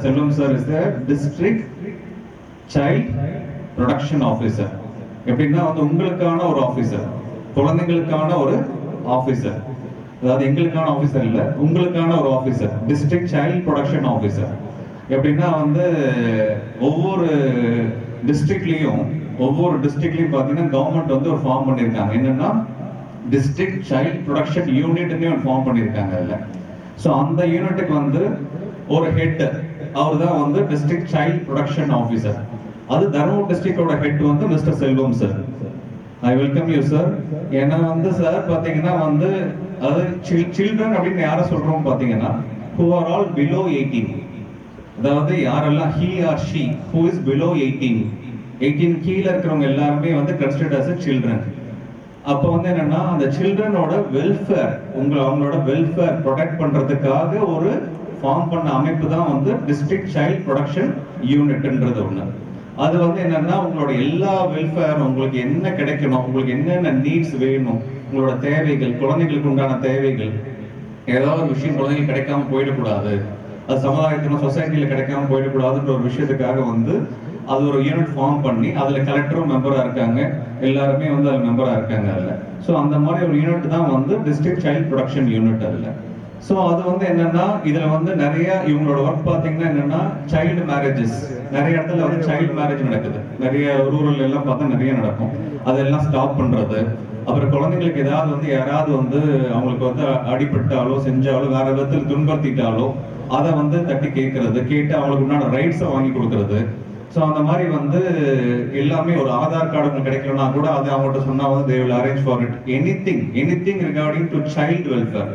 Speaker 10: Selvam sir is the district child protection officer. எப்படின்னா வந்து உங்களுக்கான ஒரு ஆஃபீஸர், குழந்தைங்களுக்கான ஒரு ஆஃபீஸர், அதாவது எங்களுக்கான ஆஃபீஸர் இல்லை, உங்களுக்கான ஒரு officer, district child protection officer. எப்படின்னா வந்து ஒவ்வொரு டிஸ்ட்ரிக்ட்லையும் பார்த்தீங்கன்னா கவர்மெண்ட் வந்து ஒரு ஃபார்ம் பண்ணியிருக்காங்க. என்னன்னா டிஸ்ட்ரிக்ட் சைல்ட் ப்ரொடக்ஷன் யூனிட்னு ஒரு ஃபார்ம் பண்ணியிருக்காங்க அதில். ஸோ அந்த யூனிட்டுக்கு வந்து ஒரு ஹெட், அவர் தான் வந்து டிஸ்ட்ரிக்ட் சைல்ட் ப்ரொடக்ஷன் ஆஃபீஸர். அது தர்மபுரி டிஸ்ட்ரிக்டோட ஹெட் வந்து mister Selvam sir. I welcome you sir. ஏன்னா வந்து சார் பார்த்தீங்கன்னா வந்து அது சில்ட்ரன் அப்படின்னு யாரை சொல்றோம் பார்த்தீங்கன்னா who are all below 18, அதாவது யாரெல்லாம் he or she who is below 18 கீழே இருக்கிறவங்க எல்லாருமே வந்து considered as a children. அப்போ வந்து என்னன்னா அந்த சில்ட்ரனோட வெல்ஃபேர், அவங்களோட வெல்ஃபேர் ப்ரொடெக்ட் பண்றதுக்காக ஒரு ஃபார்ம் பண்ண அமைப்பு தான் வந்து டிஸ்ட்ரிக்ட் சைல்ட் ப்ரொடக்ஷன் யூனிட்ன்றது ஒண்ணு. அது வந்து என்னன்னா உங்களோட எல்லா வெல்ஃபேர், உங்களுக்கு என்ன கிடைக்கணும், உங்களுக்கு என்னென்ன நீட்ஸ் வேணும், உங்களோட தேவைகள், குழந்தைங்களுக்கு உண்டான தேவைகள், ஏதாவது ஒரு விஷயம் குழந்தைங்களுக்கு கிடைக்காம போயிடக்கூடாது, அது சமுதாயத்திலும் சொசைட்டியில் கிடைக்காம போயிடக்கூடாதுன்ற ஒரு விஷயத்துக்காக வந்து அது ஒரு யூனிட் ஃபார்ம் பண்ணி அதில் கலெக்டரும் மெம்பராக இருக்காங்க, எல்லாருமே வந்து அதில் மெம்பராக இருக்காங்க அதில். ஸோ அந்த மாதிரி ஒரு யூனிட் தான் வந்து டிஸ்ட்ரிக்ட் சைல்ட் ப்ரொடக்ஷன் யூனிட் அதில். ஸோ அது வந்து என்னன்னா இதில் வந்து நிறைய இவங்களோட ஒர்க் பார்த்தீங்கன்னா என்னன்னா சைல்டு மேரேஜஸ், நிறைய இடத்துல வந்து சைல்டு மேரேஜ் நடக்குது, நிறைய ரூரல் எல்லாம் பார்த்தா நிறைய நடக்கும். அதெல்லாம் ஸ்டாப் பண்ணுறது, அப்புறம் குழந்தைங்களுக்கு ஏதாவது வந்து யாராவது வந்து அவங்களுக்கு வந்து அடிபட்டாலோ செஞ்சாலோ வேற விதத்தில் துன்புறுத்திட்டாலோ அதை வந்து தட்டி கேட்டு அவங்களுக்கு உண்டான ரைட்ஸை வாங்கி கொடுக்கறது. ஸோ அந்த மாதிரி வந்து எல்லாமே ஒரு ஆதார் கார்டு உங்களுக்கு கிடைக்கலன்னா கூட அது அவங்கள்ட்ட சொன்னால் வந்து they will arrange for it. anything regarding to child welfare.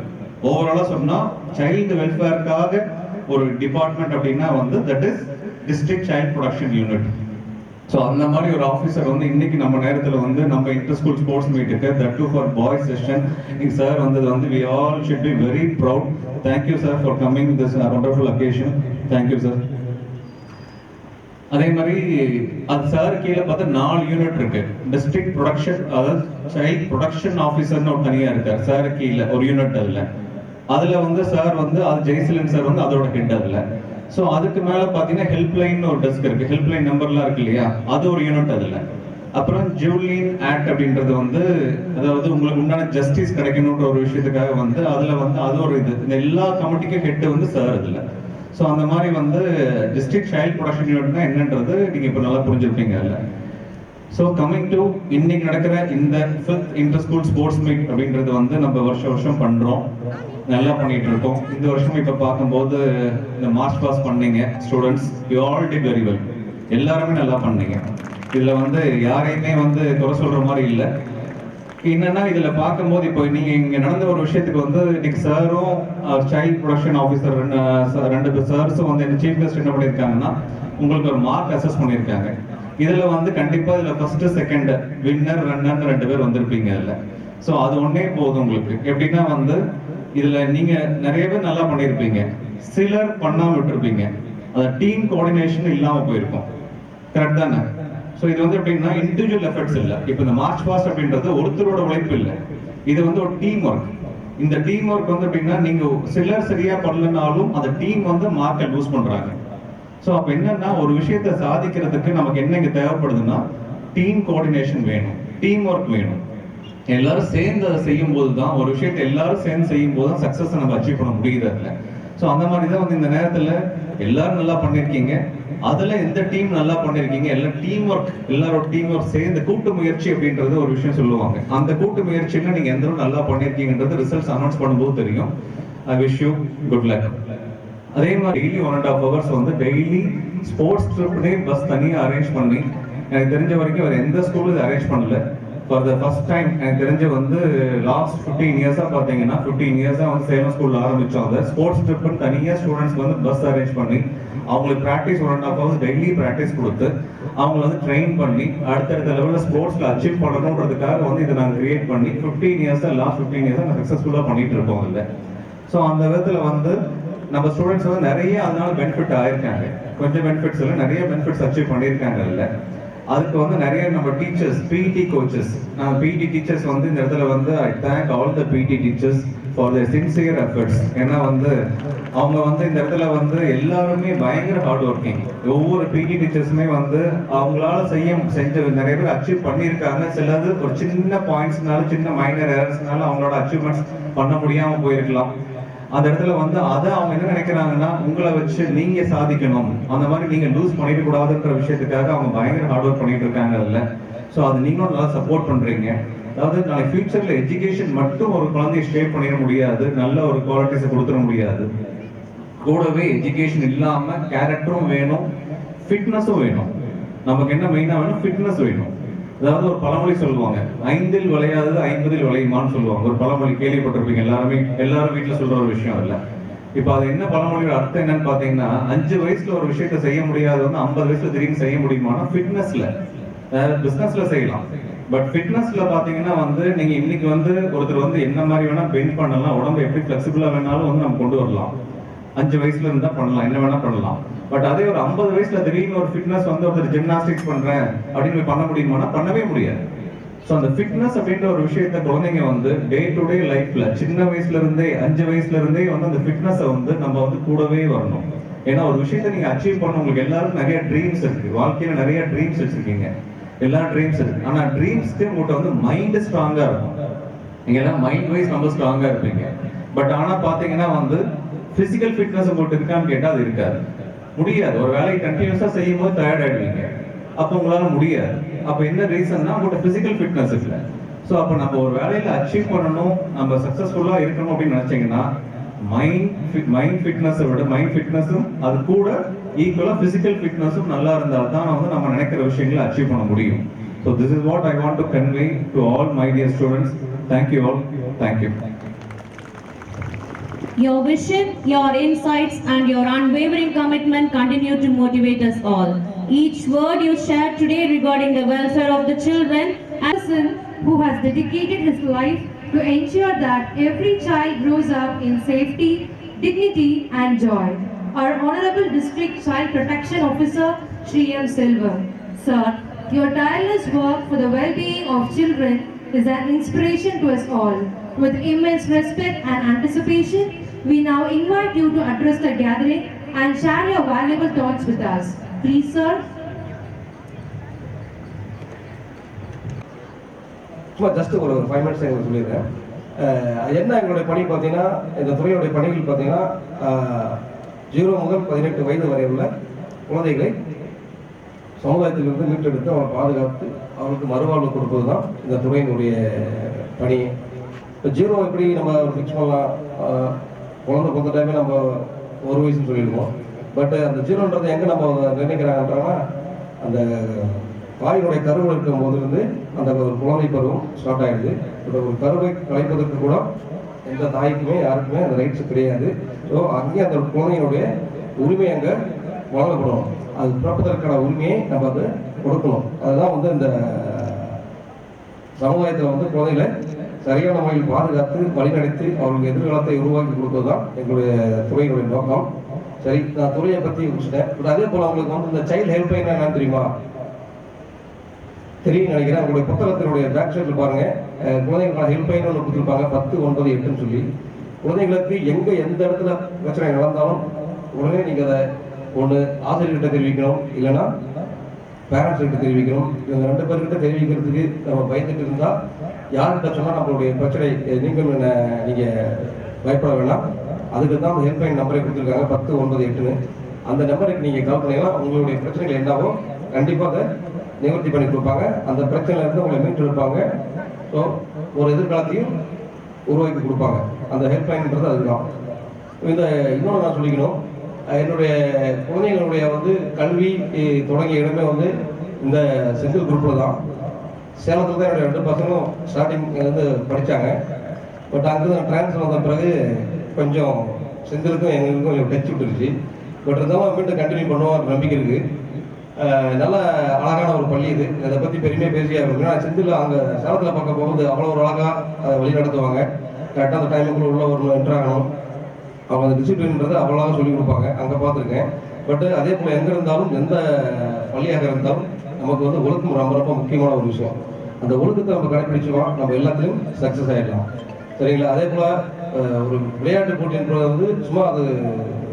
Speaker 10: ஓவராலாக சொன்னால் சைல்டு வெல்ஃபேருக்காக ஒரு டிபார்ட்மெண்ட் அப்படின்னா வந்து that is district child production unit. So அந்த மாதிரி ஒரு ஆஃபீஸர் வந்து இன்னைக்கு நம்ம நேரத்தில் வந்து நம்ம இன்டர்-ஸ்கூல் ஸ்போர்ட்ஸ் மீட்டுக்கு that too for boys session இன்னைக்கு சார் வந்தது வந்து we all should be very proud. Thank you sir for coming this wonderful occasion. Thank you sir. அதே மாதிரி அது சார் கீழே பார்த்தா 4 யூனிட் இருக்கு. டிஸ்ட்ரிக்ட் ப்ரொடக்ஷன், அதாவது சைல்ட் ப்ரொடக்ஷன் ஆஃபீஸர்னு ஒரு தனியா இருக்கார் சார் கீழே ஒரு யூனிட். அதுல வந்து சார் வந்து அது ஜெய்சிலன் சார் வந்து அதோட ஹெட் அதுல. ஸோ அதுக்கு மேல பாத்தீங்கன்னா ஹெல்ப்லைன் ஒரு டெஸ்க் இருக்கு, ஹெல்ப்லைன் நம்பர்லாம் இருக்கு இல்லையா, அது ஒரு யூனிட் அதுல. அப்புறம் ஜூலியன் ஆக்ட் அப்படின்றது வந்து அதாவது உங்களுக்கு உண்டான ஜஸ்டிஸ் கிடைக்கணுன்ற ஒரு விஷயத்துக்காக வந்து அதுல வந்து அது ஒரு இது. இந்த எல்லா கமிட்டிக்கும் ஹெட் வந்து சார் அதுல. ஸோ அந்த மாதிரி வந்து டிஸ்ட்ரிக்ட் சைல்ட் ப்ரொடக்ஷன் யூனிட்னா என்னன்றது நீங்க இப்போ நல்லா புரிஞ்சிருப்பீங்க இல்ல. ஸோ கமிங் டு இன்னைக்கு நடக்கிற இந்த 5th இன்டர்-ஸ்கூல் ஸ்போர்ட்ஸ் மீட் அப்படின்றது வந்து நம்ம வருஷம் பண்றோம், நல்லா பண்ணிட்டு இருக்கோம். இந்த வருஷம் இப்போ பார்க்கும்போது இந்த மார்ச் பாஸ் பண்ணீங்க students, you all did very well. எல்லாருமே நல்லா பண்ணீங்க. இதில் வந்து யாரையுமே வந்து குறை சொல்கிற மாதிரி இல்லை. என்னன்னா இதில் பார்க்கும்போது இப்போ நீங்கள் இங்கே நடந்த ஒரு விஷயத்துக்கு வந்து இன்னைக்கு சாரும் சைல்ட் ப்ரொடக்ஷன் ஆஃபீஸர் ரெண்டு சார்ஸும் வந்து என்ன சீஃப் கெஸ்ட் என்ன பண்ணியிருக்காங்கன்னா உங்களுக்கு ஒரு மார்க் அசஸ் பண்ணியிருக்காங்க. இதில் வந்து கண்டிப்பாக இதில் ஃபர்ஸ்ட் செகண்ட் வின்னர் ரன்னர் 2 பேர் வந்திருப்பீங்க அதில். ஸோ அது ஒன்றே போதும் உங்களுக்கு. எப்படின்னா வந்து இதில் நீங்கள் நிறைய பேர் நல்லா பண்ணியிருப்பீங்க, சிலர் பண்ணாமல் விட்டுருப்பீங்க. அது டீம் கோஆர்டினேஷன் இல்லாமல் போயிருக்கும். கரெக்ட் தானே? ஸோ இது வந்து எப்படின்னா இண்டிவிஜுவல் எஃபர்ட்ஸ் இல்லை. இப்போ இந்த மார்ச் பாஸ்ட் அப்படின்றது ஒருத்தரோட உழைப்பு இல்லை, இது வந்து ஒரு டீம் ஒர்க். இந்த டீம் ஒர்க் வந்து எப்படின்னா நீங்க சிலர் சரியா பண்ணலனாலும் அந்த டீம் வந்து மார்க்கை லூஸ் பண்றாங்க. ஸோ அப்போ என்னன்னா ஒரு விஷயத்தை சாதிக்கிறதுக்கு நமக்கு என்ன இங்கே தேவைப்படுதுன்னா டீம் கோஆர்டினேஷன் வேணும், டீம் ஒர்க் வேணும். எல்லாரும் சேர்ந்து அதை செய்யும் போது தான் ஒரு விஷயத்தை எல்லாரும் சேர்ந்து செய்யும் போது தான் சக்ஸஸ் நம்ம அச்சீவ் பண்ண முடியுது. ஸோ அந்த மாதிரி தான் வந்து இந்த நேரத்தில் எல்லாரும் நல்லா பண்ணியிருக்கீங்க. அதில் எந்த டீம் நல்லா பண்ணியிருக்கீங்க, எல்லாம் டீம் ஒர்க், எல்லாரோட டீம் ஒர்க் சேர்ந்து கூட்டு முயற்சி அப்படின்றது ஒரு விஷயம் சொல்லுவாங்க. அந்த கூட்டு முயற்சியில் நீங்கள் எந்த நல்லா பண்ணியிருக்கீங்கன்றது ரிசல்ட்ஸ் அனௌன்ஸ் பண்ணும்போது தெரியும். I wish you good luck. அதே மாதிரி டெய்லி 1.5 hours வந்து டெய்லி ஸ்போர்ட்ஸ் ட்ரிப்னே பஸ் தனியாக அரேஞ்ச் பண்ணி, எனக்கு தெரிஞ்ச வரைக்கும் வேறு எந்த ஸ்கூலும் இதை அரேஞ்ச் பண்ணல. ஃபார் த ஃபர்ஸ்ட் டைம் எனக்கு தெரிஞ்ச வந்து லாஸ்ட் 15 years பார்த்தீங்கன்னா 15 years வந்து சேலம் ஸ்கூலில் ஆரம்பித்தோம். அந்த ஸ்போர்ட்ஸ் ட்ரிப்னு தனியாக ஸ்டூடெண்ட்ஸ்க்கு வந்து பஸ் அரேஞ்ச் பண்ணி அவங்களுக்கு ப்ராக்டிஸ் 1.5 hours டெய்லி ப்ராக்டிஸ் கொடுத்து அவங்கள வந்து ட்ரெயின் பண்ணி அடுத்தடுத்த லெவலில் ஸ்போர்ட்ஸில் அச்சீவ் பண்ணணுன்றதுக்காக வந்து இதை நாங்கள் கிரியேட் பண்ணி 15 years லாஸ்ட் 15 years நாங்கள் சக்ஸஸ்ஃபுல்லாக பண்ணிட்டு இருக்கோம் இல்லை. ஸோ அந்த விதத்தில் வந்து நம்ம ஸ்டூடெண்ட்ஸ் வந்து நிறைய அதனால பெனிஃபிட் ஆயிருக்காங்க. கொஞ்சம் பெனிஃபிட்ஸ் இல்லை, நிறைய பெனிஃபிட்ஸ் அச்சீவ் பண்ணியிருக்காங்க இல்லை. அதுக்கு வந்து நிறைய நம்ம டீச்சர்ஸ், பிடி கோச்சஸ், நான் பிடி டீச்சர்ஸ் வந்து இந்த இடத்துல வந்து ஐ தேங்க் ஆல் த பிடி teachers for their sincere efforts. ஏன்னா வந்து அவங்க வந்து இந்த இடத்துல வந்து எல்லாருமே பயங்கர ஹார்ட் ஒர்க்கிங். ஒவ்வொரு பிடி டீச்சர்ஸுமே வந்து அவங்களால செஞ்ச நிறைய பேர் அச்சீவ் பண்ணியிருக்காங்க. சிலது ஒரு சின்ன பாயிண்ட்ஸ்னால, சின்ன மைனர் எரர்ஸ்னால அவங்களோட அச்சீவ்மெண்ட்ஸ் பண்ண முடியாமல் போயிருக்கலாம். அந்த இடத்துல வந்து அதை அவங்க என்ன நினைக்கிறாங்கன்னா உங்களை வச்சு நீங்க சாதிக்கணும், அந்த மாதிரி நீங்க லூஸ் பண்ணிட கூடாதுன்ற விஷயத்துக்காக அவங்க பயங்கர ஹார்ட் ஒர்க் பண்ணிட்டு இருக்காங்க அதில். ஸோ அது நீங்களும் நல்லா சப்போர்ட் பண்றீங்க. அதாவது நாளைக்கு ஃபியூச்சர்ல எஜுகேஷன் மட்டும் ஒரு குழந்தைய ஷேப் பண்ணிட முடியாது, நல்ல ஒரு குவாலிட்டிஸை கொடுத்துட முடியாது. கூடவே எஜுகேஷன் இல்லாம கேரக்டரும் வேணும், ஃபிட்னஸும் வேணும். நமக்கு என்ன மெயினா வேணும்? ஃபிட்னஸ் வேணும். அதாவது ஒரு பழமொழி சொல்லுவாங்க, 5ல் விளையாதது 50ல் விளையுமான்னு சொல்லுவாங்க. ஒரு பழமொழி கேள்விப்பட்டிருப்பீங்க, எல்லாரும் வீட்டில் சொல்ற ஒரு விஷயம் இல்லை. இப்போ அது என்ன பழமொழியோட அர்த்தம் என்னன்னு பார்த்தீங்கன்னா 5 வயசுல ஒரு விஷயத்த செய்ய முடியாது வந்து 50 வயசுல திடீர்னு செய்ய முடியுமானா ஃபிட்னஸ்ல, பிசினஸ்ல செய்யலாம். பட் ஃபிட்னஸ்ல பாத்தீங்கன்னா வந்து நீங்க இன்னைக்கு வந்து ஒருத்தர் வந்து என்ன மாதிரி வேணா பெண்ட் பண்ணலாம், உடம்பு எப்படி ஃபிளெக்சிபிளா வேணாலும் வந்து நம்ம கொண்டு வரலாம். 5 வயசுல இருந்தா பண்ணலாம், என்ன வேணா பண்ணலாம். பட் அதே ஒரு 50 வயசுல திடீர்னு ஒரு ஃபிட்னஸ் வந்து ஒருத்தர் ஜிம்னாஸ்டிக்ஸ் பண்றேன் அப்படின்னு பண்ண முடியுமானா பண்ணவே முடியாது. ஸோ அந்த ஃபிட்னஸ் அப்படின்ற ஒரு விஷயத்த குழந்தைங்க வந்து டே டு டே லைஃப்ல சின்ன வயசுல இருந்தே 5 வயசுல இருந்தே வந்து அந்த ஃபிட்னஸை வந்து நம்ம வந்து கூடவே வரணும். ஏன்னா ஒரு விஷயத்த நீங்க அச்சீவ் பண்ண உங்களுக்கு எல்லாருக்கும் நிறைய ட்ரீம்ஸ் இருக்கு, வாழ்க்கையில நிறைய ட்ரீம்ஸ் வச்சிருக்கீங்க, எல்லா ட்ரீம்ஸ் இருக்கு. ஆனா ட்ரீம்ஸ்க்கு உங்கள்கிட்ட வந்து மைண்ட் ஸ்ட்ராங்கா இருக்கும். நீங்க எல்லாம் மைண்ட் வைஸ் ரொம்ப ஸ்ட்ராங்கா இருப்பீங்க. பட் ஆனா பாத்தீங்கன்னா வந்து பிசிக்கல் ஃபிட்னஸ் உங்கள்கிட்ட இருக்கான்னு கேட்டா அது இருக்காது, முடியாது. ஒரு வேலையை கண்டினியூஸா செய்யும் போது டயர்ட் ஆயிடுவீங்க, அப்போ உங்களால முடியாது. அப்போ என்ன ரீசன்னா உங்கள்கிட்ட பிசிக்கல் ஃபிட்னஸ் இல்லை. ஸோ அப்போ நம்ம ஒரு வேலையில அச்சீவ் பண்ணணும், நம்ம சக்சஸ்ஃபுல்லா இருக்கணும் அப்படின்னு நினைச்சீங்கன்னா மைண்ட் ஃபிட்னஸை விட மைண்ட் ஃபிட்னஸும் அது கூட ஈக்குவலா பிசிக்கல் ஃபிட்னஸும் நல்லா இருந்தால் தான் வந்து நம்ம நினைக்கிற விஷயங்களை அச்சீவ் பண்ண முடியும். So this is what I want to convey to all my dear students. Thank you all, thank you.
Speaker 4: Your vision, your insights, and your unwavering commitment continue to motivate us all. Each word you shared today regarding the welfare of the children,
Speaker 2: A person who has dedicated his life to ensure that every child grows up in safety, dignity, and joy. Our Honorable District Child Protection Officer, Shri M. Selvam. Sir, your tireless work for the well-being of children is an inspiration to us all. With immense respect and anticipation, we now invite you to address the gathering and share your valuable thoughts with us. Please, sir.
Speaker 11: சும்மா just ஒரு 5 minutes எங்களுக்கு சொல்லியிருக்கேன். என்ன எங்களுடைய பணி பார்த்தீங்கன்னா, இந்த துறையுடைய பணிகள் பார்த்தீங்கன்னா 0 முதல் 18 வயது வரை உள்ள குழந்தைகளை சமுதாயத்திலிருந்து மீட்டெடுத்து அவங்களை பாதுகாத்து அவங்களுக்கு மறுவாழ்வு கொடுப்பது தான் இந்த துறையினுடைய பணி. இப்போ 0 எப்படி நம்ம ஃபிக்ஸ் பண்ணலாம், குழந்தை பிறந்த டைமே நம்ம 1 வயசுன்னு சொல்லிடுவோம். பட் அந்த 0ன்றது எங்கே நம்ம நிர்ணயிக்கிறாங்கன்றாங்கன்னா அந்த தாயினுடைய கருவில் இருக்கும் போதிலிருந்து அந்த ஒரு குழந்தை பருவம் ஸ்டார்ட் ஆகிடுது. இந்த ஒரு கருவை கலைப்பதற்கு கூட எந்த தாய்க்குமே யாருக்குமே அந்த ரைட்ஸ் கிடையாது. ஸோ அங்கேயே அந்த குழந்தையினுடைய உரிமை அங்கே வழங்கப்படணும். அது பிறப்பதற்கான உரிமையை நம்ம அதை கொடுக்கணும். அதுதான் வந்து இந்த சமுதாயத்தில் வந்து குழந்தைகளை சரியான முறையில் பாதுகாத்து வழிநடத்தி அவர்களுக்கு எதிர்காலத்தை உருவாக்கி கொடுப்பது தான் எங்களுடைய துறையினுடைய நோக்கம். சரி, நான் துறையை பற்றி முடிச்சிட்டேன். பட் அதே போல் அவங்களுக்கு வந்து இந்த சைல்டு ஹெல்ப்லைன் என்னன்னு தெரியுமா? தெரியும் நினைக்கிறேன். உங்களுடைய புத்தகத்தினுடைய பேக் சைடில் பாருங்க, குழந்தைகளுக்கான ஹெல்ப்லைன் ஒன்று கொடுத்துருப்பாங்க 10, 9, 8ன்னு சொல்லி. குழந்தைங்களுக்கு எங்கே எந்த இடத்துல பிரச்சனை நடந்தாலும் உடனே நீங்கள் அதை ஒன்று ஆசிரியர்கிட்ட தெரிவிக்கணும், இல்லைன்னா பேரண்ட்ஸ் கிட்ட தெரிவிக்கணும். இவங்க 2 பேர்கிட்ட தெரிவிக்கிறதுக்கு நம்ம பயந்துட்டு இருந்தால் யார்கிட்ட சொன்னால் நம்மளுடைய பிரச்சனை நீங்கள் பயப்பட வேண்டாம். அதுக்கு தான் அந்த ஹெல்ப்லைன் நம்பரை கொடுத்துருக்காங்க 10, 9, 8ன்னு. அந்த நம்பருக்கு நீங்கள் கால் பண்ணீங்கன்னா உங்களுடைய பிரச்சனைகள் என்னவோ கண்டிப்பாக அதை நிவர்த்தி பண்ணி கொடுப்பாங்க. அந்த பிரச்சனையிலேருந்து உங்களை மீட்டு எடுப்பாங்க. ஸோ ஒரு எதிர்காலத்தையும் உருவாக்கி கொடுப்பாங்க. அந்த ஹெல்ப்லைன்ன்றது அதுதான். இந்த இன்னொன்று நான் சொல்லிக்கணும், என்னுடைய குழந்தைகளுடைய வந்து கல்வி தொடங்கிய இடமே வந்து இந்த செந்தில் குரூப்பில் தான். சேலத்தில் தான் என்னுடைய 2 பசங்களும் ஸ்டார்டிங் வந்து படித்தாங்க. பட் அங்கே ட்ரான்ஸ்ஃபர் வந்த பிறகு கொஞ்சம் செந்திலுக்கும் எங்களுக்கும் கொஞ்சம் டச் விட்டுருச்சு. பட் இருந்தாலும் மீண்டும் கண்டினியூ பண்ணுவோம் நம்பிக்கை இருக்குது. நல்ல அழகான ஒரு பள்ளி இது. இதை பற்றி பெருமையாக பேசியாக இருக்கும். ஏன்னா செந்தில் அங்கே சேலத்தில் பார்க்க போகும்போது அவ்வளோ ஒரு அழகாக அதை வழி நடத்துவாங்க. கரெக்டாக அந்த டைமுக்குள்ளே உள்ள ஒரு என்ட்ராகணும். அவங்க அந்த டிசிப்ளின்ன்றதை அவ்வளோ சொல்லிக் கொடுப்பாங்க. அங்கே பார்த்துருக்கேன். பட் அதே போல் எங்கே இருந்தாலும் எந்த பள்ளியாக இருந்தாலும் நமக்கு வந்து ஒழுக்கம் ரொம்ப ரொம்ப முக்கியமான ஒரு விஷயம். அந்த ஒழுக்கத்தை நம்ம கடைப்பிடிச்சோம், நம்ம எல்லாத்துலேயும் சக்ஸஸ் ஆகிடலாம். சரிங்களா? அதே போல் ஒரு விளையாட்டு போட்டின்றது வந்து சும்மா அது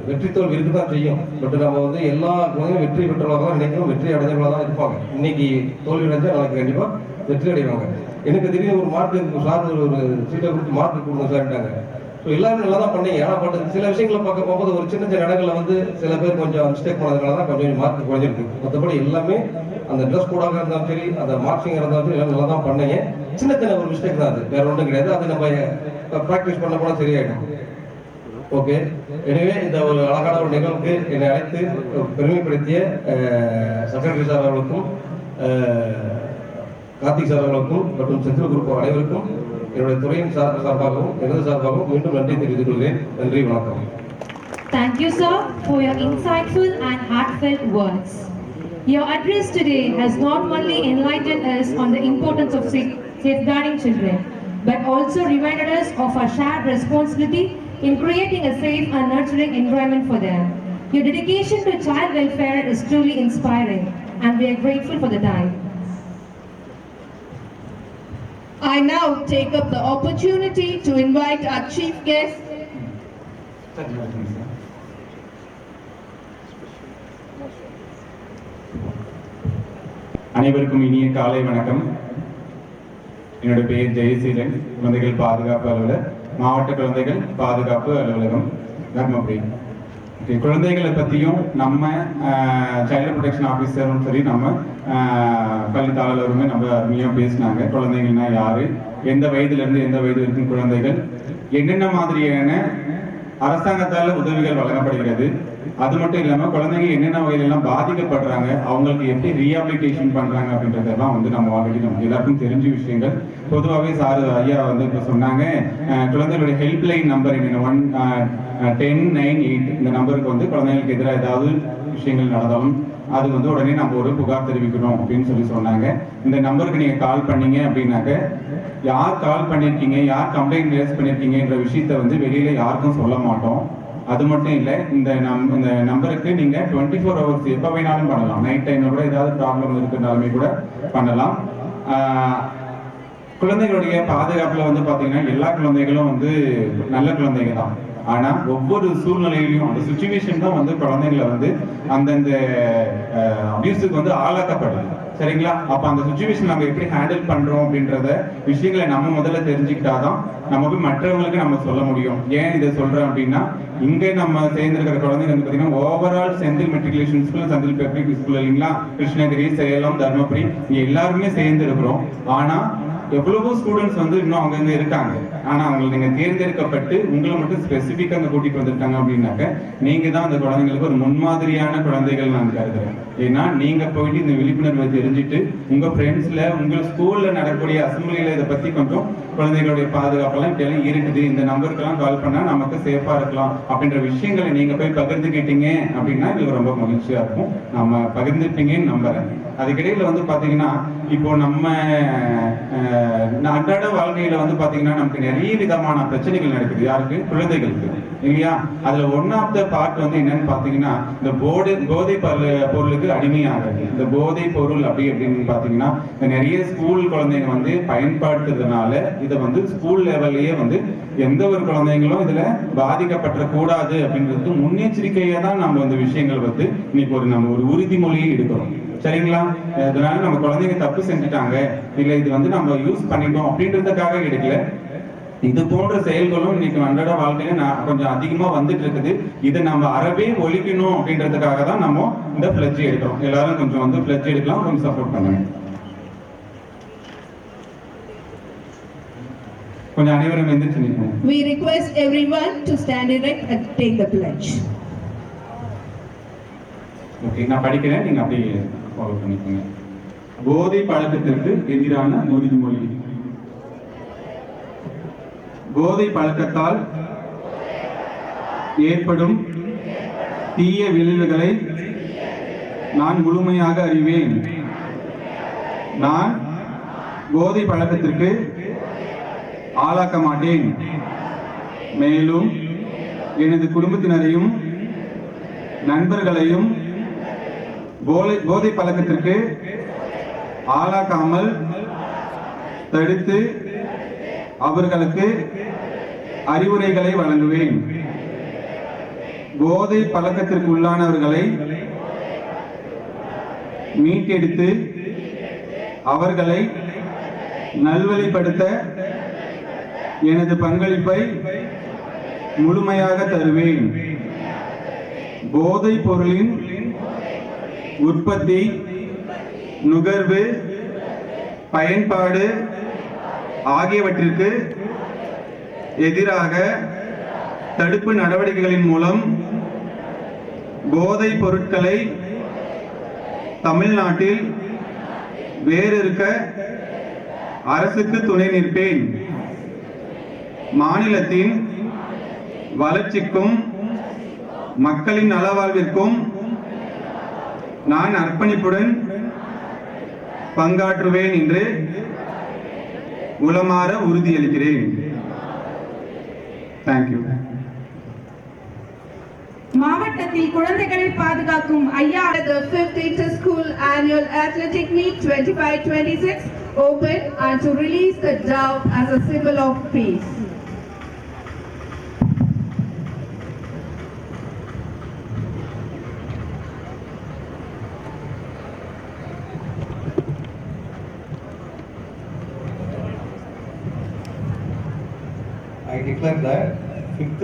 Speaker 11: வெற்றி தோல்வி இருக்கு தான் செய்யும். பட் நம்ம வந்து எல்லா குழந்தையும் வெற்றி பெற்றவர்களாக தான் நினைக்கிறோம், வெற்றி அடைஞ்சவர்களாக தான் இருப்பாங்க. இன்னைக்கு தோல்வி அடைஞ்சால் நாளைக்கு கண்டிப்பாக வெற்றி அடைவாங்க. எனக்கு திடீர்னு ஒரு மார்க்கு சார் ஒரு சீட்டை கொடுத்து மார்க்கு கொடுங்க சார்ட்டாங்க. ஸோ எல்லாரும் நல்லா தான் பண்ணீங்க. ஆனால் பட் சில விஷயங்களை பார்க்க போகும்போது ஒரு சின்ன சின்ன இடங்களில் வந்து சில பேர் கொஞ்சம் மிஸ்டேக் பண்ணதுனால தான் கொஞ்சம் மார்க் குறைஞ்சிருக்கு. மற்றபடி எல்லாமே அந்த ட்ரெஸ் கோடாக இருந்தாலும் சரி, அந்த மார்க்ஸிங்காக இருந்தாலும் சரி எல்லாம் நல்லா தான் பண்ணீங்க. சின்ன சின்ன ஒரு மிஸ்டேக் தான், அது வேற ஒன்றும் கிடையாது. அது நம்ம ப்ராக்டிஸ் பண்ண போனால் சரியாயிடும். ஓகே, எனவே இந்த ஒரு அழகான ஒரு நிகழ்வுக்கு என்னை அழைத்து பெருமைப்படுத்திய செக்ரட்டரி சார் அவர்களுக்கும் கார்த்திக் சார் அவர்களுக்கும் மற்றும் செந்தில் குரூப் அனைவருக்கும் என்னுடைய துறையின் சார்பாகவும் எனது சார்பாகவும் மீண்டும் நன்றி தெரிவித்துக் கொள்கிறேன். நன்றி, வணக்கம்.
Speaker 1: Thank you, sir, for your insightful and heartfelt words. Your address today has not only enlightened us on the importance of safeguarding children, but also reminded us of our shared responsibility in creating a safe and nurturing environment for them. Your dedication to child welfare is truly inspiring, and we are grateful for the time. I now take up the opportunity to invite our chief guest,
Speaker 12: அனைவருக்கும் இனிய காலை வணக்கம். என்னோட பெயர் ஜெயசீலன், குழந்தைகள் பாதுகாப்பு அலுவலர், மாவட்ட குழந்தைகள் பாதுகாப்பு அலுவலகம், தர்மபுரி. குழந்தைகளை பற்றியும் நம்ம சைல்டு ப்ரொடெக்ஷன் ஆஃபீஸரும் சரி, நம்ம பள்ளி தாளருமே நம்ம அருமையாக பேசினாங்க. குழந்தைகள்னா யாரு, எந்த வயதுலேருந்து எந்த வயது இருக்கும் குழந்தைகள், என்னென்ன மாதிரியான அரசாங்கத்தால் உதவிகள் வழங்கப்படுகிறது, அது மட்டும் இல்லாமல் குழந்தைங்க என்னென்ன வகையிலெல்லாம் பாதிக்கப்படுறாங்க, அவங்களுக்கு எப்படி ரீஹாபிலிட்டேஷன் பண்ணுறாங்க அப்படின்றதெல்லாம் வந்து நம்ம ஆல்ரெடி நம்ம எல்லாருக்கும் தெரிஞ்ச விஷயங்கள். பொதுவாகவே சார் ஐயா வந்து இப்போ சொன்னாங்க, குழந்தைகளுடைய ஹெல்ப்லைன் நம்பர் என்னென்ன 11098 இந்த நம்பருக்கு வந்து குழந்தைங்களுக்கு எதிராக ஏதாவது விஷயங்கள் நடந்தாலும் அது வந்து உடனே நம்ம ஒரு புகார் தெரிவிக்கணும் அப்படின்னு சொன்னாங்க. இந்த நம்பருக்கு நீங்கள் கால் பண்ணீங்க அப்படின்னாக்க யார் கால் பண்ணியிருக்கீங்க, யார் கம்ப்ளைண்ட் ரேஸ் பண்ணியிருக்கீங்கன்ற விஷயத்த வந்து வெளியில யாருக்கும் சொல்ல மாட்டோம். அது மட்டும் இல்லை, இந்த நம்பருக்கு நீங்கள் 24 hours எப்போ வேணாலும் பண்ணலாம். நைட் டைமில் கூட ஏதாவது ப்ராப்ளம் இருக்குனாலுமே கூட பண்ணலாம். குழந்தைகளுடைய பாதுகாப்பில் வந்து பார்த்தீங்கன்னா எல்லா குழந்தைகளும் வந்து நல்ல குழந்தைகள் தான். ஆனால் ஒவ்வொரு சூழ்நிலையிலையும் அந்த சுச்சுவேஷன் தான் வந்து குழந்தைங்களை வந்து அந்தந்த அபியூஸுக்கு வந்து ஆளாக்கப்படுது. சரிங்களா? அப்போ அந்த சுச்சுவேஷன் நம்ம எப்படி ஹேண்டில் பண்ணுறோம் அப்படின்றத விஷயங்களை நம்ம முதல்ல தெரிஞ்சுக்கிட்டாதான் நம்ம போய் மற்றவங்களுக்கு நம்ம சொல்ல முடியும். ஏன் இதை சொல்கிறேன் அப்படின்னா, இங்கே நம்ம சேர்ந்துருக்கிற குழந்தைங்க வந்து பார்த்தீங்கன்னா overall Senthil matriculation school, Senthil public school இல்லைங்களா, கிருஷ்ணகிரி, சேலம், தர்மபுரி இங்கே எல்லாருமே சேர்ந்து இருக்கிறோம். ஆனால் எவ்வளவோ ஸ்டூடெண்ட்ஸ் வந்து இன்னும் அங்கங்க இருக்காங்க. ஆனா அவங்களை நீங்க தேர்ந்தெடுக்கப்பட்டு உங்களை மட்டும் ஸ்பெசிஃபிக்கா அங்க கூட்டிட்டு வந்திருக்காங்க அப்படின்னாக்க நீங்க தான் அந்த குழந்தைங்களுக்கு ஒரு முன்மாதிரியான குழந்தைகள் நான் கருதுறேன். ஏன்னா நீங்க போயிட்டு இந்த விழிப்புணர்வை தெரிஞ்சுட்டு உங்க ஃப்ரெண்ட்ஸ்ல உங்க ஸ்கூல்ல நடக்கக்கூடிய அசம்பிளியில இதை பத்தி கொஞ்சம் குழந்தைகளுடைய பாதுகாப்பெல்லாம் இப்படியெல்லாம் இருக்குது, இந்த நம்பருக்கெல்லாம் கால் பண்ணா நமக்கு சேஃபா இருக்கலாம் அப்படின்ற விஷயங்களை நீங்க போய் பகிர்ந்துக்கிட்டீங்க அப்படின்னா இது ரொம்ப மகிழ்ச்சியா இருக்கும். நம்ம பகிர்ந்துப்பீங்கன்னு நம்புறேன். அதுக்கிடையில வந்து பாத்தீங்கன்னா இப்போ நம்ம அன்றாட வாழ்க்கையில வந்து பாத்தீங்கன்னா நமக்கு நிறைய விதமான பிரச்சனைகள் நடக்குது. யாருக்கு? குழந்தைகளுக்கு இல்லையா? அதுல ஒன் ஆஃப் த பார்ட் வந்து என்னன்னு பாத்தீங்கன்னா இந்த போதை பொருளுக்கு அடிமையாகிறது. இந்த போதை பொருள் அப்படின்னு பாத்தீங்கன்னா நிறைய ஸ்கூல் குழந்தைங்க வந்து பயன்படுத்துறதுனால இதை வந்து ஸ்கூல் லெவல்லயே வந்து எந்த ஒரு குழந்தைங்களும் இதுல பாதிக்கப்பட்ட கூடாது அப்படின்றது முன்னெச்சரிக்கையா தான் நம்ம இந்த விஷயங்கள் வந்து இன்னைக்கு நம்ம ஒரு உறுதிமொழியை எடுக்கிறோம். சரிங்களா? அதனால நம்ம குழந்தைங்க தப்பு செஞ்சுட்டாங்க இல்ல இது வந்து நம்ம யூஸ் பண்ணிட்டோம் அப்படின்றதுக்காக எடுக்கல. இது போன்ற செயல்களும் இன்னைக்கு அன்றாட வாழ்க்கையில கொஞ்சம் அதிகமா வந்துட்டு இருக்குது. இதை நம்ம அறவே ஒழிக்கணும் அப்படின்றதுக்காக தான் நம்ம இந்த பிளட்ஜ் எடுக்கிறோம். எல்லாரும் கொஞ்சம் வந்து பிளட்ஜ் எடுக்கலாம், கொஞ்சம் சப்போர்ட் பண்ணுங்க. கொஞ்சம் அனைவரும் எந்திரிச்சு நிற்கணும்.
Speaker 6: We request everyone to stand erect and take the pledge.
Speaker 12: Okay, நான் படிக்கிறேன், நீங்க அப்படியே ஃபாலோ பண்ணிக்கோங்க. போதை பழக்கத்திற்கு எதிரான உறுதிமொழி. போதை பழக்கத்தால் ஏற்படும் தீய விளைவுகளை நான் முழுமையாக அறிவேன். நான் போதை பழக்கத்திற்கு ஆளாக்க மாட்டேன். மேலும் எனது குடும்பத்தினரையும் நண்பர்களையும் போதை பழக்கத்திற்கு ஆளாக்காமல் தடுத்து அவர்களுக்கு அறிவுரைகளை வழங்குவேன். போதை பழக்கத்திற்கு உள்ளானவர்களை மீட்டெடுத்து அவர்களை நல்வழிப்படுத்த எனது பங்களிப்பை முழுமையாக தருவேன். போதைப் பொருளின் உற்பத்தி, நுகர்வு, பயன்பாடு ஆகியவற்றிற்கு எதிராக தடுப்பு நடவடிக்கைகளின் மூலம் போதைப் பொருட்களை தமிழ்நாட்டில் வேறறுக்க அரசுக்கு துணை நிற்பேன். மாநிலத்தின் வளர்ச்சிக்கும் மக்களின் நலவாழ்விற்கும் நான் அர்ப்பணிப்புடன் பங்காற்றுவேன் என்று உளமாற உறுதியளிக்கிறேன். தேங்க்யூ.
Speaker 1: மாவட்டத்தில் குழந்தைகளை பாதுகாக்கும் ஐயா.
Speaker 6: The 5th Inter-School Annual Athletic Meet 25-26 open and to release the dove as a symbol of peace.
Speaker 11: I declare that 5th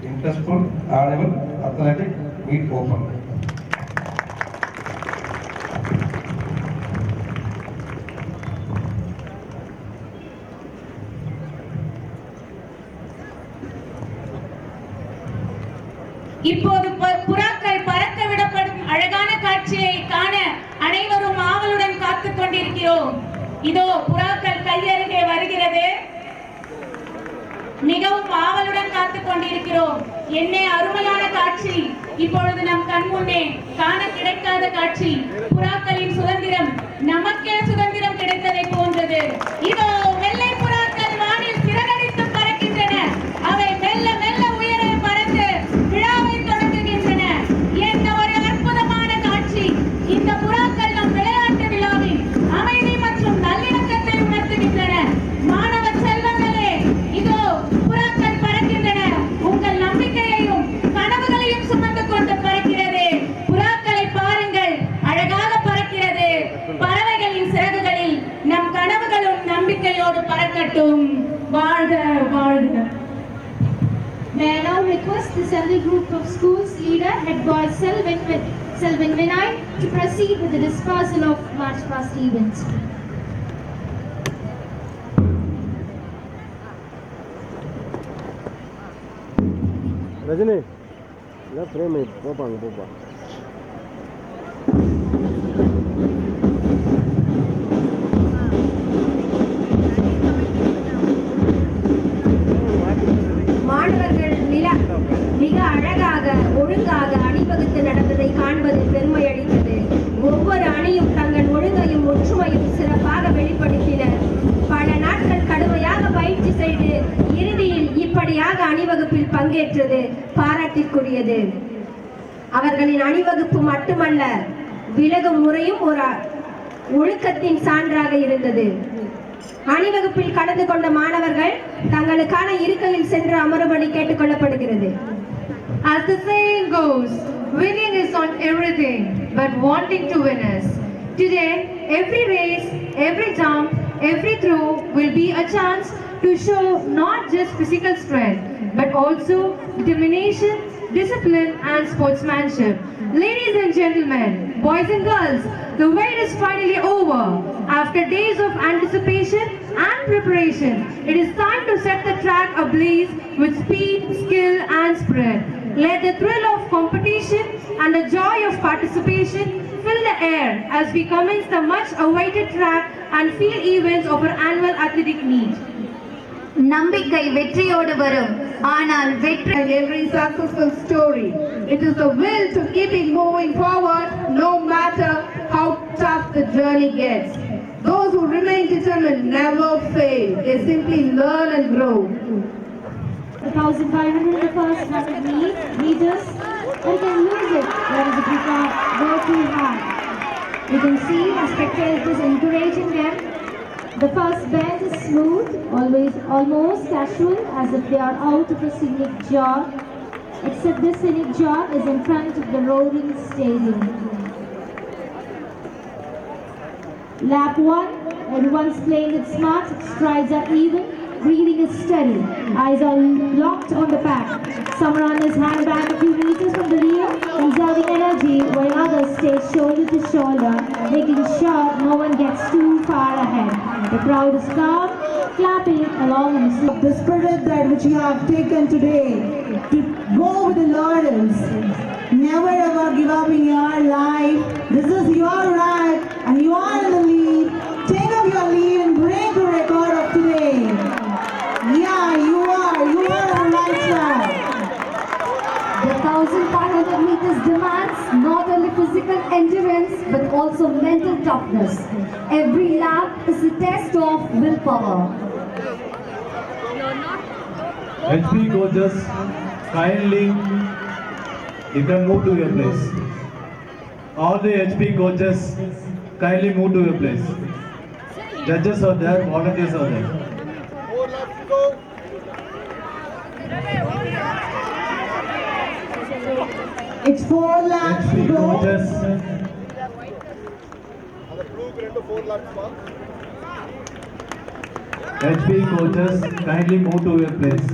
Speaker 11: Inter-School Annual Athletic Meet open.
Speaker 1: இப்போது புறாக்கள் பறக்க விடப்படும் அழகான காட்சியை காண அனைவரும் ஆவலுடன் காத்துக் கொண்டிருக்கிறோம். இதோ புறாக்கள் கையருகே வருகிறது. மிகவும் ஆவலுடன் காத்துக் கொண்டிருக்கிறோம். என்ன அருமையான காட்சி இப்பொழுது நம் கண் முன்னே காண கிடைக்காத காட்சி. புறாக்களின் சுதந்திரம் நமக்கே சுதந்திரம் கிடைத்ததை போன்றது. இதோ வெள்ளை புறாக்கள் வானில் சிறகடித்து பறக்கின்றன. அவை மெல்ல மெல்ல உயர பறந்து விழாவை தொடங்குகின்றன. என்ன ஒரு அற்புதமான காட்சி! இந்த புறாக்கள் நம் விளையாட்டு விழாவில் அமைதி மற்றும் நல்லிணக்கத்தை உணர்த்துகின்றன. மாணவ செல்வங்களே, இதோ புறாக்கள் பறக்கின்றன. உங்கள் நம்பிக்கையையும் கனவுகளையும் சுமந்து கொண்டு பறக்கிறது. புறாக்களை பாருங்கள், அழகாக பறக்கிறது. பறவைகளின் சிறகுகளில் நம் கனவுகளும் நம்பிக்கையோடு பறக்கட்டும். வாழ்க வாழ்க.
Speaker 7: May I now request the assembly group of schools leader, head boy Selvin Vinay, to proceed with the dispersal of march past events.
Speaker 9: Rajini இல்லை பிரேமி போப்பாங்க போப்பா.
Speaker 7: மாணவர்கள் மிக அழகாக ஒழுங்காக அணிவகுத்து நடந்ததை காண்பது பெருமை அளித்தது. ஒவ்வொரு அணியும் தங்கள் ஒழுங்கையும் ஒற்றுமையும் சிறப்பாக வெளிப்படுத்தினர். பல நாட்கள் கடுமையாக பயிற்சி செய்து இறுதியில் இப்படியாக அணிவகுப்பில் பங்கேற்றது பாராட்டிற்குரியது. அவர்களின் அணிவகுப்பு மட்டுமல்ல, விலகும் முறையும் ஒரு ஒழுக்கத்தின் சான்றாக இருந்தது. அணிவகுப்பில் கலந்து கொண்ட மாணவர்கள் தங்களுக்கான இருக்கையில் சென்று அமரும்படி கேட்டுக்கொள்ளப்படுகிறது.
Speaker 2: As the saying goes, winning is not everything, but wanting to win is. Today, every race, every jump, every throw will be a chance to show not just physical strength, but also determination, discipline and sportsmanship. Ladies and gentlemen, boys and girls, the wait is finally over. After days of anticipation and preparation, it is time to set the track ablaze with speed, skill and spirit. Let the thrill of competition and the joy of participation fill the air as we commence the much awaited track and field events of our annual athletic meet.
Speaker 6: நம்பிக்கை வெற்றியோடு வரும், ஆனால் வெற்றி
Speaker 2: Every successful story, it is the will to keep it moving forward no matter how tough the journey gets. Those who remain determined never fail, they simply learn and grow.
Speaker 1: 1,500 in the first 100 meters. You can use it. That is a precaution. Go too hard. You can see the spectators encouraging them. The first bend is smooth, always almost casual, as if they are out of a scenic jog. Except this scenic jog is in front of the roaring stadium. Lap 1, everyone's playing it smart, strides are even, breathing is steady, eyes are locked on the pack. Some runners hang back a few meters from the rear, conserving energy, while others stay shoulder to shoulder, making sure no one gets too far ahead. The crowd is calm, clapping along with
Speaker 3: The spirit that which you have taken today to go with the laurels. Never ever give up in your life. This is your right and you are in the lead. Take up your lead and break the record of today. Yeah, you are on the right track.
Speaker 2: The 1,500 meters demands not only physical endurance but also mental toughness. Every lap is a test of willpower.
Speaker 11: HP coaches, kindly, you can move to your place. All the HP coaches, kindly move to your place. Judges are there, volunteers are there.
Speaker 3: It's 4 laps to
Speaker 11: HP
Speaker 3: go.
Speaker 11: coaches, HP coaches, kindly move to your place.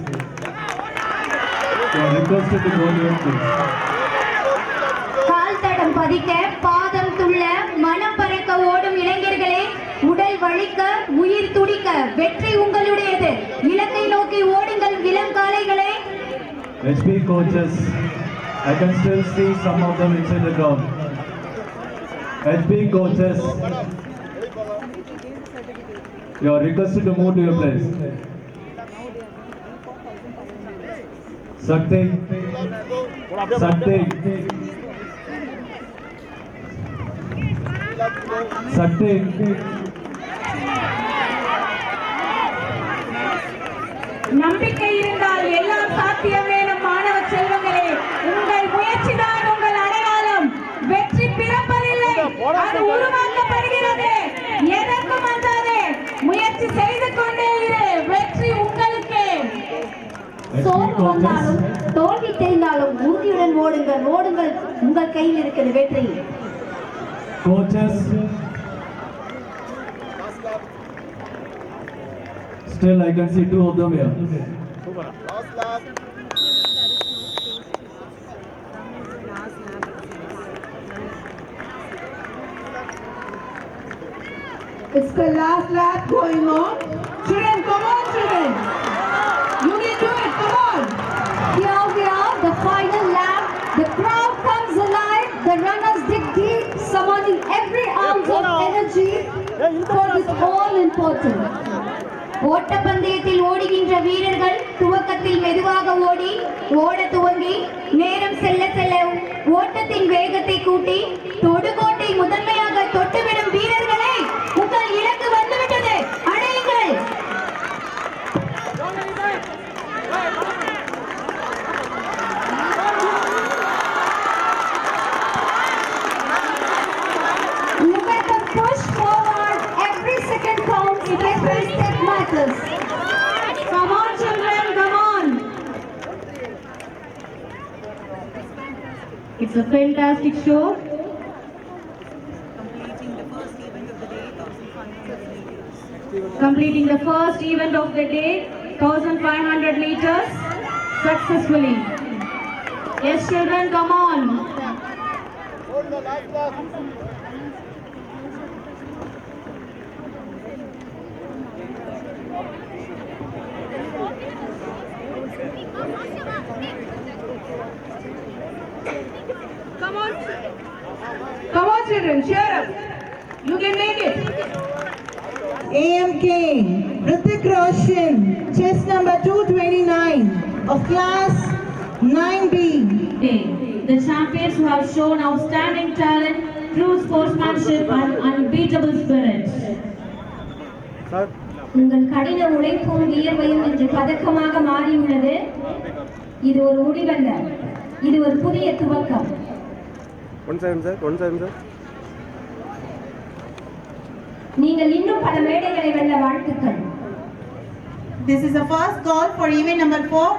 Speaker 11: You are requested to go to your place.
Speaker 2: கால் தடம் பதிக்க, பாதம் துள்ள, மனம் பறக்க ஓடும் இளைஞர்களே, உடல் வலிக்க, உயிர் துடிக்க, வெற்றி உங்களுடையது. இலக்கை நோக்கி ஓடுங்கள் இளங்காளைகளே.
Speaker 11: HP coaches, I can still see some of them inside the ground. HP coaches, you are requested to move to your place. Sakti, Sakti, Sakti.
Speaker 1: நம்பிக்கை இருந்தால் எல்லாம் சாத்தியம் வேணும். மாணவ செல்வங்களே, உங்கள் முயற்சிதான் உங்கள் அடையாளம். வெற்றி பிறப்பதில்லை, அது உருவாக்கப்படுகிறது. எதற்கும் அஞ்சாதே, முயற்சி செய்து கொண்டே இரு. வெற்றி உங்களுக்கே.
Speaker 2: சோர்வு வந்தாலும் தோல்வி தெரிந்தாலும் உறுதியுடன் ஓடுங்கள், ஓடுங்கள், உங்கள் கையில் இருக்கிறது வெற்றி.
Speaker 11: Coaches, still I can see two of them here.
Speaker 6: It's the last lap going on. Children, come on children. You can do it, come on.
Speaker 2: Here we are, the போற்றும். ஓட்டப்பந்தயத்தில் ஓடுகின்ற வீரர்கள் துவக்கத்தில் மெதுவாக ஓட துவங்கி நேரம் செல்ல செல்ல ஓட்டத்தின் வேகத்தை கூட்டி தொடுகோட்டை முதன்மையாக தொட்டுவிடும் வீரர்களே, உங்கள் இலக்கு வந்துவிட்டது, அடையுங்கள். Look at the push forward. Every second counts. Every step matters.
Speaker 1: Come on, children, come on. It's a fantastic show. Completing the first event of the day, 1500 meters successfully. Yes, children, come on. Come on, children, cheer up. You can make it.
Speaker 3: AMK, Hrithik Roshan, chess number 229 of class 9B.
Speaker 4: The champions who have shown outstanding talent, true sportsmanship and unbeatable spirit.
Speaker 2: உங்கள் கடின உழைப்பும் வியர்வையும் இன்று பதக்கமாக மாறியுள்ளது. இது ஒரு முடிவல்ல, இது ஒரு புதிய துவக்கம். நீங்கள் இன்னும் பல மேடைகளை வெல்ல வாழ்த்துக்கள்.
Speaker 3: This is the first call for event number 4.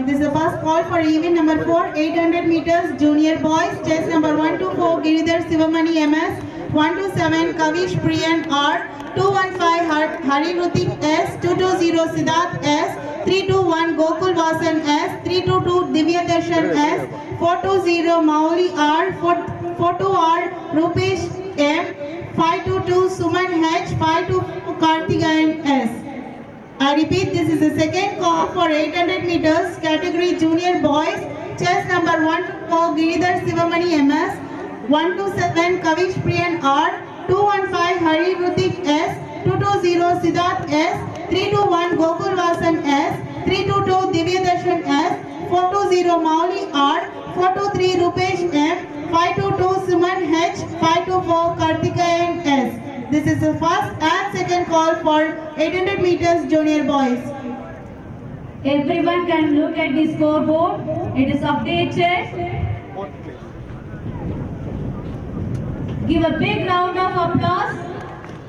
Speaker 3: This is the first call for event number 4, 800 meters junior boys, chess number 124 Giridhar Sivamani MS, 127 Kavish Priyan R, 215 Hari Rutik S, 220 Siddharth S, 321 Gokul Vasan S, 322 Divya Darshan S, 420 Mauli R, 42 R Rupesh M, 522 Suman H, 522 Karthikeyan S. I repeat, this is the second call for 800 meters category junior boys, chess number 124 Giridhar Sivamani MS, 127 Kavish Priyan R, 215 Hari Rutik S, 220 Siddharth S, 321 Gokul Vasan S, 322 Divya Darshan S, 420 Mauli R, 423 Rupesh M, 522 Suman H, 524 Karthikeyan S. This is the first and second call for 800 meters junior boys.
Speaker 4: Everyone can look at the scoreboard. It is updated. Give a big round of applause.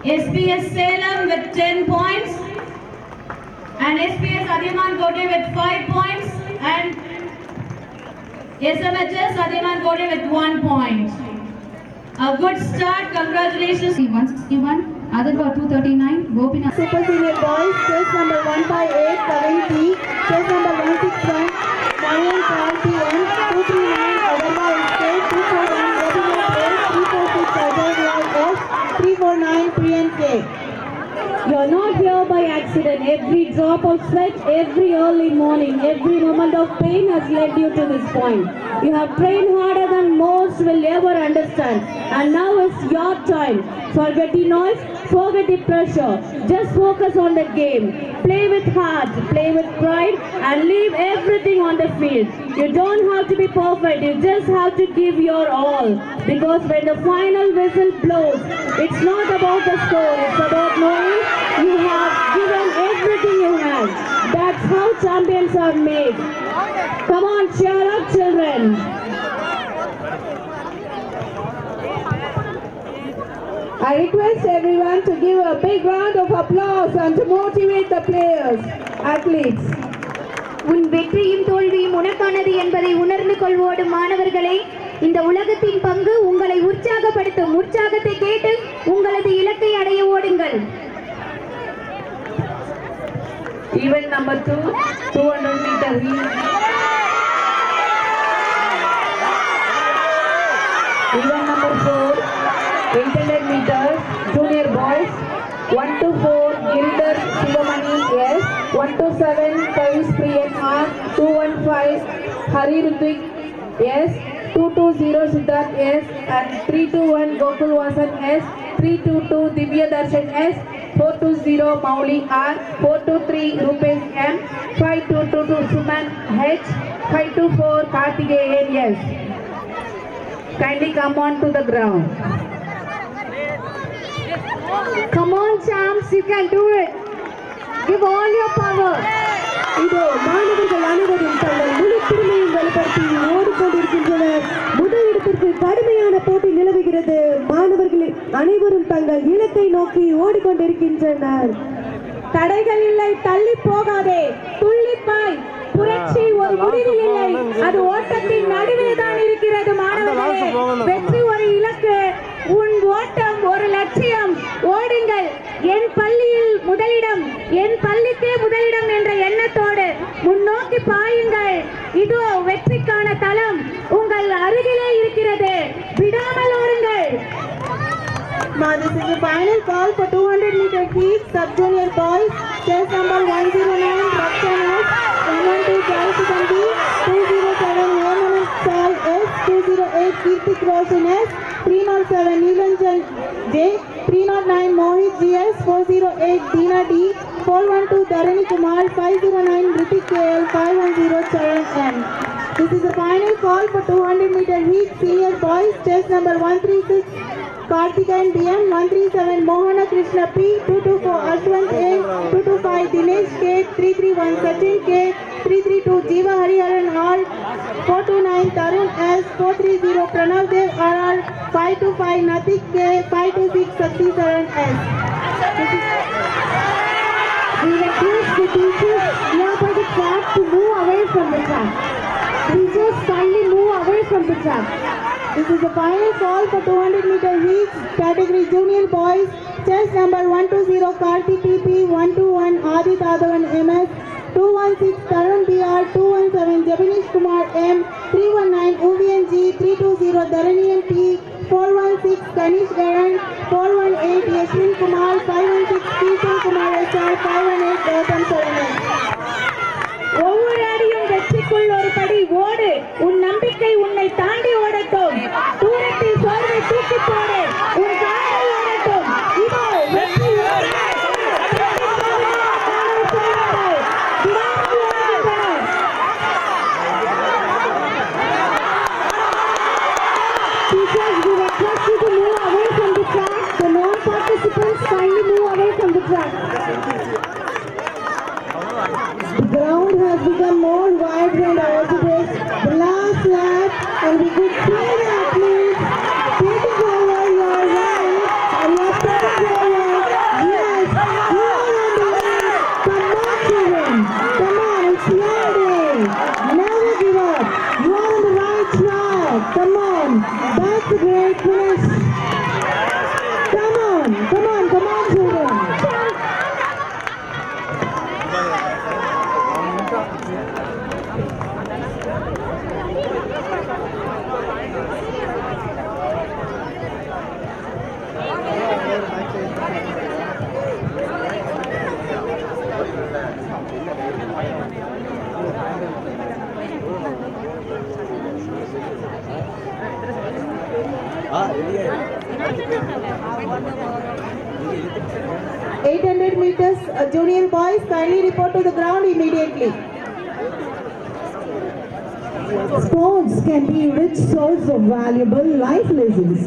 Speaker 4: SPS Salem with 10 points and SPS Adiman Kote with 5 points and SMHS Adiman Kote with 1 point. A good start, congratulations.
Speaker 2: 161, other for 239, Gopinath.
Speaker 6: Super senior boys, chess number 158 Kavin P, chess number 161 Mayan Karthi N, 239 Adama Estate, 241 Gopinath S, 346 Ajay Lal S, 349 Priyan K.
Speaker 1: You are not here by accident. Every drop of sweat, every early morning, every moment of pain has led you to this point. You have trained harder than most will ever understand. And now is your time. Forget the noise, forget the pressure. Just focus on the game. Play with heart, play with pride, and leave everything on the field. You don't have to be perfect. You just have to give your all. Because when the final whistle blows, it's not about the score. It's about knowing you have given everything you have. That's how champions are made. Come on, cheer up, children.
Speaker 6: I request everyone to give a big round of applause and to motivate the players, athletes.
Speaker 2: உன் வெற்றியும் தோல்வியும் உனக்கானது என்பதை உணர்ந்து கொள்வோடு மாணவர்களே, இந்த உலகத்தின் பங்கு உங்களை உற்சாகப்படுத்தும். உற்சாகத்தை கேட்டு உங்களது இலக்கை அடைய ஓடுங்கள்.
Speaker 6: Event number 2, 200 meter relay. Event number 4, 800 meters junior boys, 124 Giridhar Sivamani S, 127 Kavish Priyan R, 215 Hari Rutik S, 220 Siddharth S, and 321 Gokul Vasan S, 322 Divya Darshan S, 4
Speaker 2: 420 Mauli R, 423 Rupesh M, 5222 Suman H, 524 Kartikeyan S. Kindly come on to the ground. Come on, champs, you can do it. Give all your power.
Speaker 6: இதோ மாணவர்கள் அனைவரும் தங்கள் முழு திறமையும் வெளிப்படுத்தி ஓடிக்கொண்டிருக்கின்றனர். முதல் இடத்திற்கு கடுமையான போட்டி நிலவுகிறது. மாணவர்கள் அனைவரும் தங்கள் இலக்கை நோக்கி ஓடிக்கொண்டிருக்கின்றனர்.
Speaker 1: தடைகள் இல்லை, தள்ளி போகாதே, துள்ளிப்பாய். புரட்சி ஒரு முடிவில் இல்லை, அது ஓட்டத்தின் நடுவே தான் இருக்கிறது. மாணவர்களே, வெற்றி ஒரு இலக்கு, உன் ஓட்டம் ஒரு லட்சியம். ஓடுங்கள். என் பள்ளியில் முதலிடம், என் பள்ளிக்கே முதலிடம் என்ற எண்ணத்தோடு முன்னோக்கி பாயுங்கள். இதோ வெற்றிக்கான தளம் உங்கள் அருகிலே இருக்கிறது. விடாமல் ஓடுங்கள்.
Speaker 6: This is the final call for 200-meter heat. Sub-junior boys, chest number 109, Rakshanas, 112, Jalsikan B, 207, Yomanan Sal S, 208, Kirtik Roshan S, 307, Nilanjan J, 309, Mohit GS, 408, Dina D, 412, Dharani Kumar, 509, Ritik KL, 510, Charan M. This is the final call for 200-meter heat. Senior boys, chest number 136, Kartikeyan DM, 137, Mohana Krishna P, 224, Ashwant A, 225, Dinesh K, 331, Sachin K, 332, Jeeva Hariharan R, 429, Tarun S, 430, Pranav Dev RR, 525, Natik K, 526, Sakti Saran S.
Speaker 2: We request the teachers near by the track to move away from the track. Teachers, kindly move away from the track.
Speaker 6: This is the final call for 200-meter heat. Category junior boys, chest number 120, Karti PP, 121, Adi Tadavan MS, 216, Tarun BR, 217, Jabinish Kumar M, 319, Uvian G, 320, Dharanian P, 416, Kanish Garan, 418, Yashwin Kumar, 516, Keetan Kumar SR, 518, Gautam Saranan.
Speaker 1: ஒவ்வொரு அடியும் வெற்றிக்குள் ஒரு படி. ஓடு, உன் நம்பிக்கை உன்னை தாண்டி ஓடட்டும். தூரத்தில் சோர்வை தூக்கி போடு, உன் காலை ஓடட்டும். இதோ வெற்றி
Speaker 2: Teachers, we request you to move away from the track. The non-participants, kindly move away from the track.
Speaker 6: The ground has become more vibrant as it is the last lap, and we could see the athletes taking over your run and your taking over. Yes, you are on the way. Come on, children. Come on, it's your day. Never give up. You are on the right track. Come on. That's a great finish. Come on, come on, come on, children.
Speaker 9: Ah, ini ya.
Speaker 6: 800 meters, junior boys, kindly report to the ground immediately.
Speaker 3: Sports can be a rich source of valuable life lessons.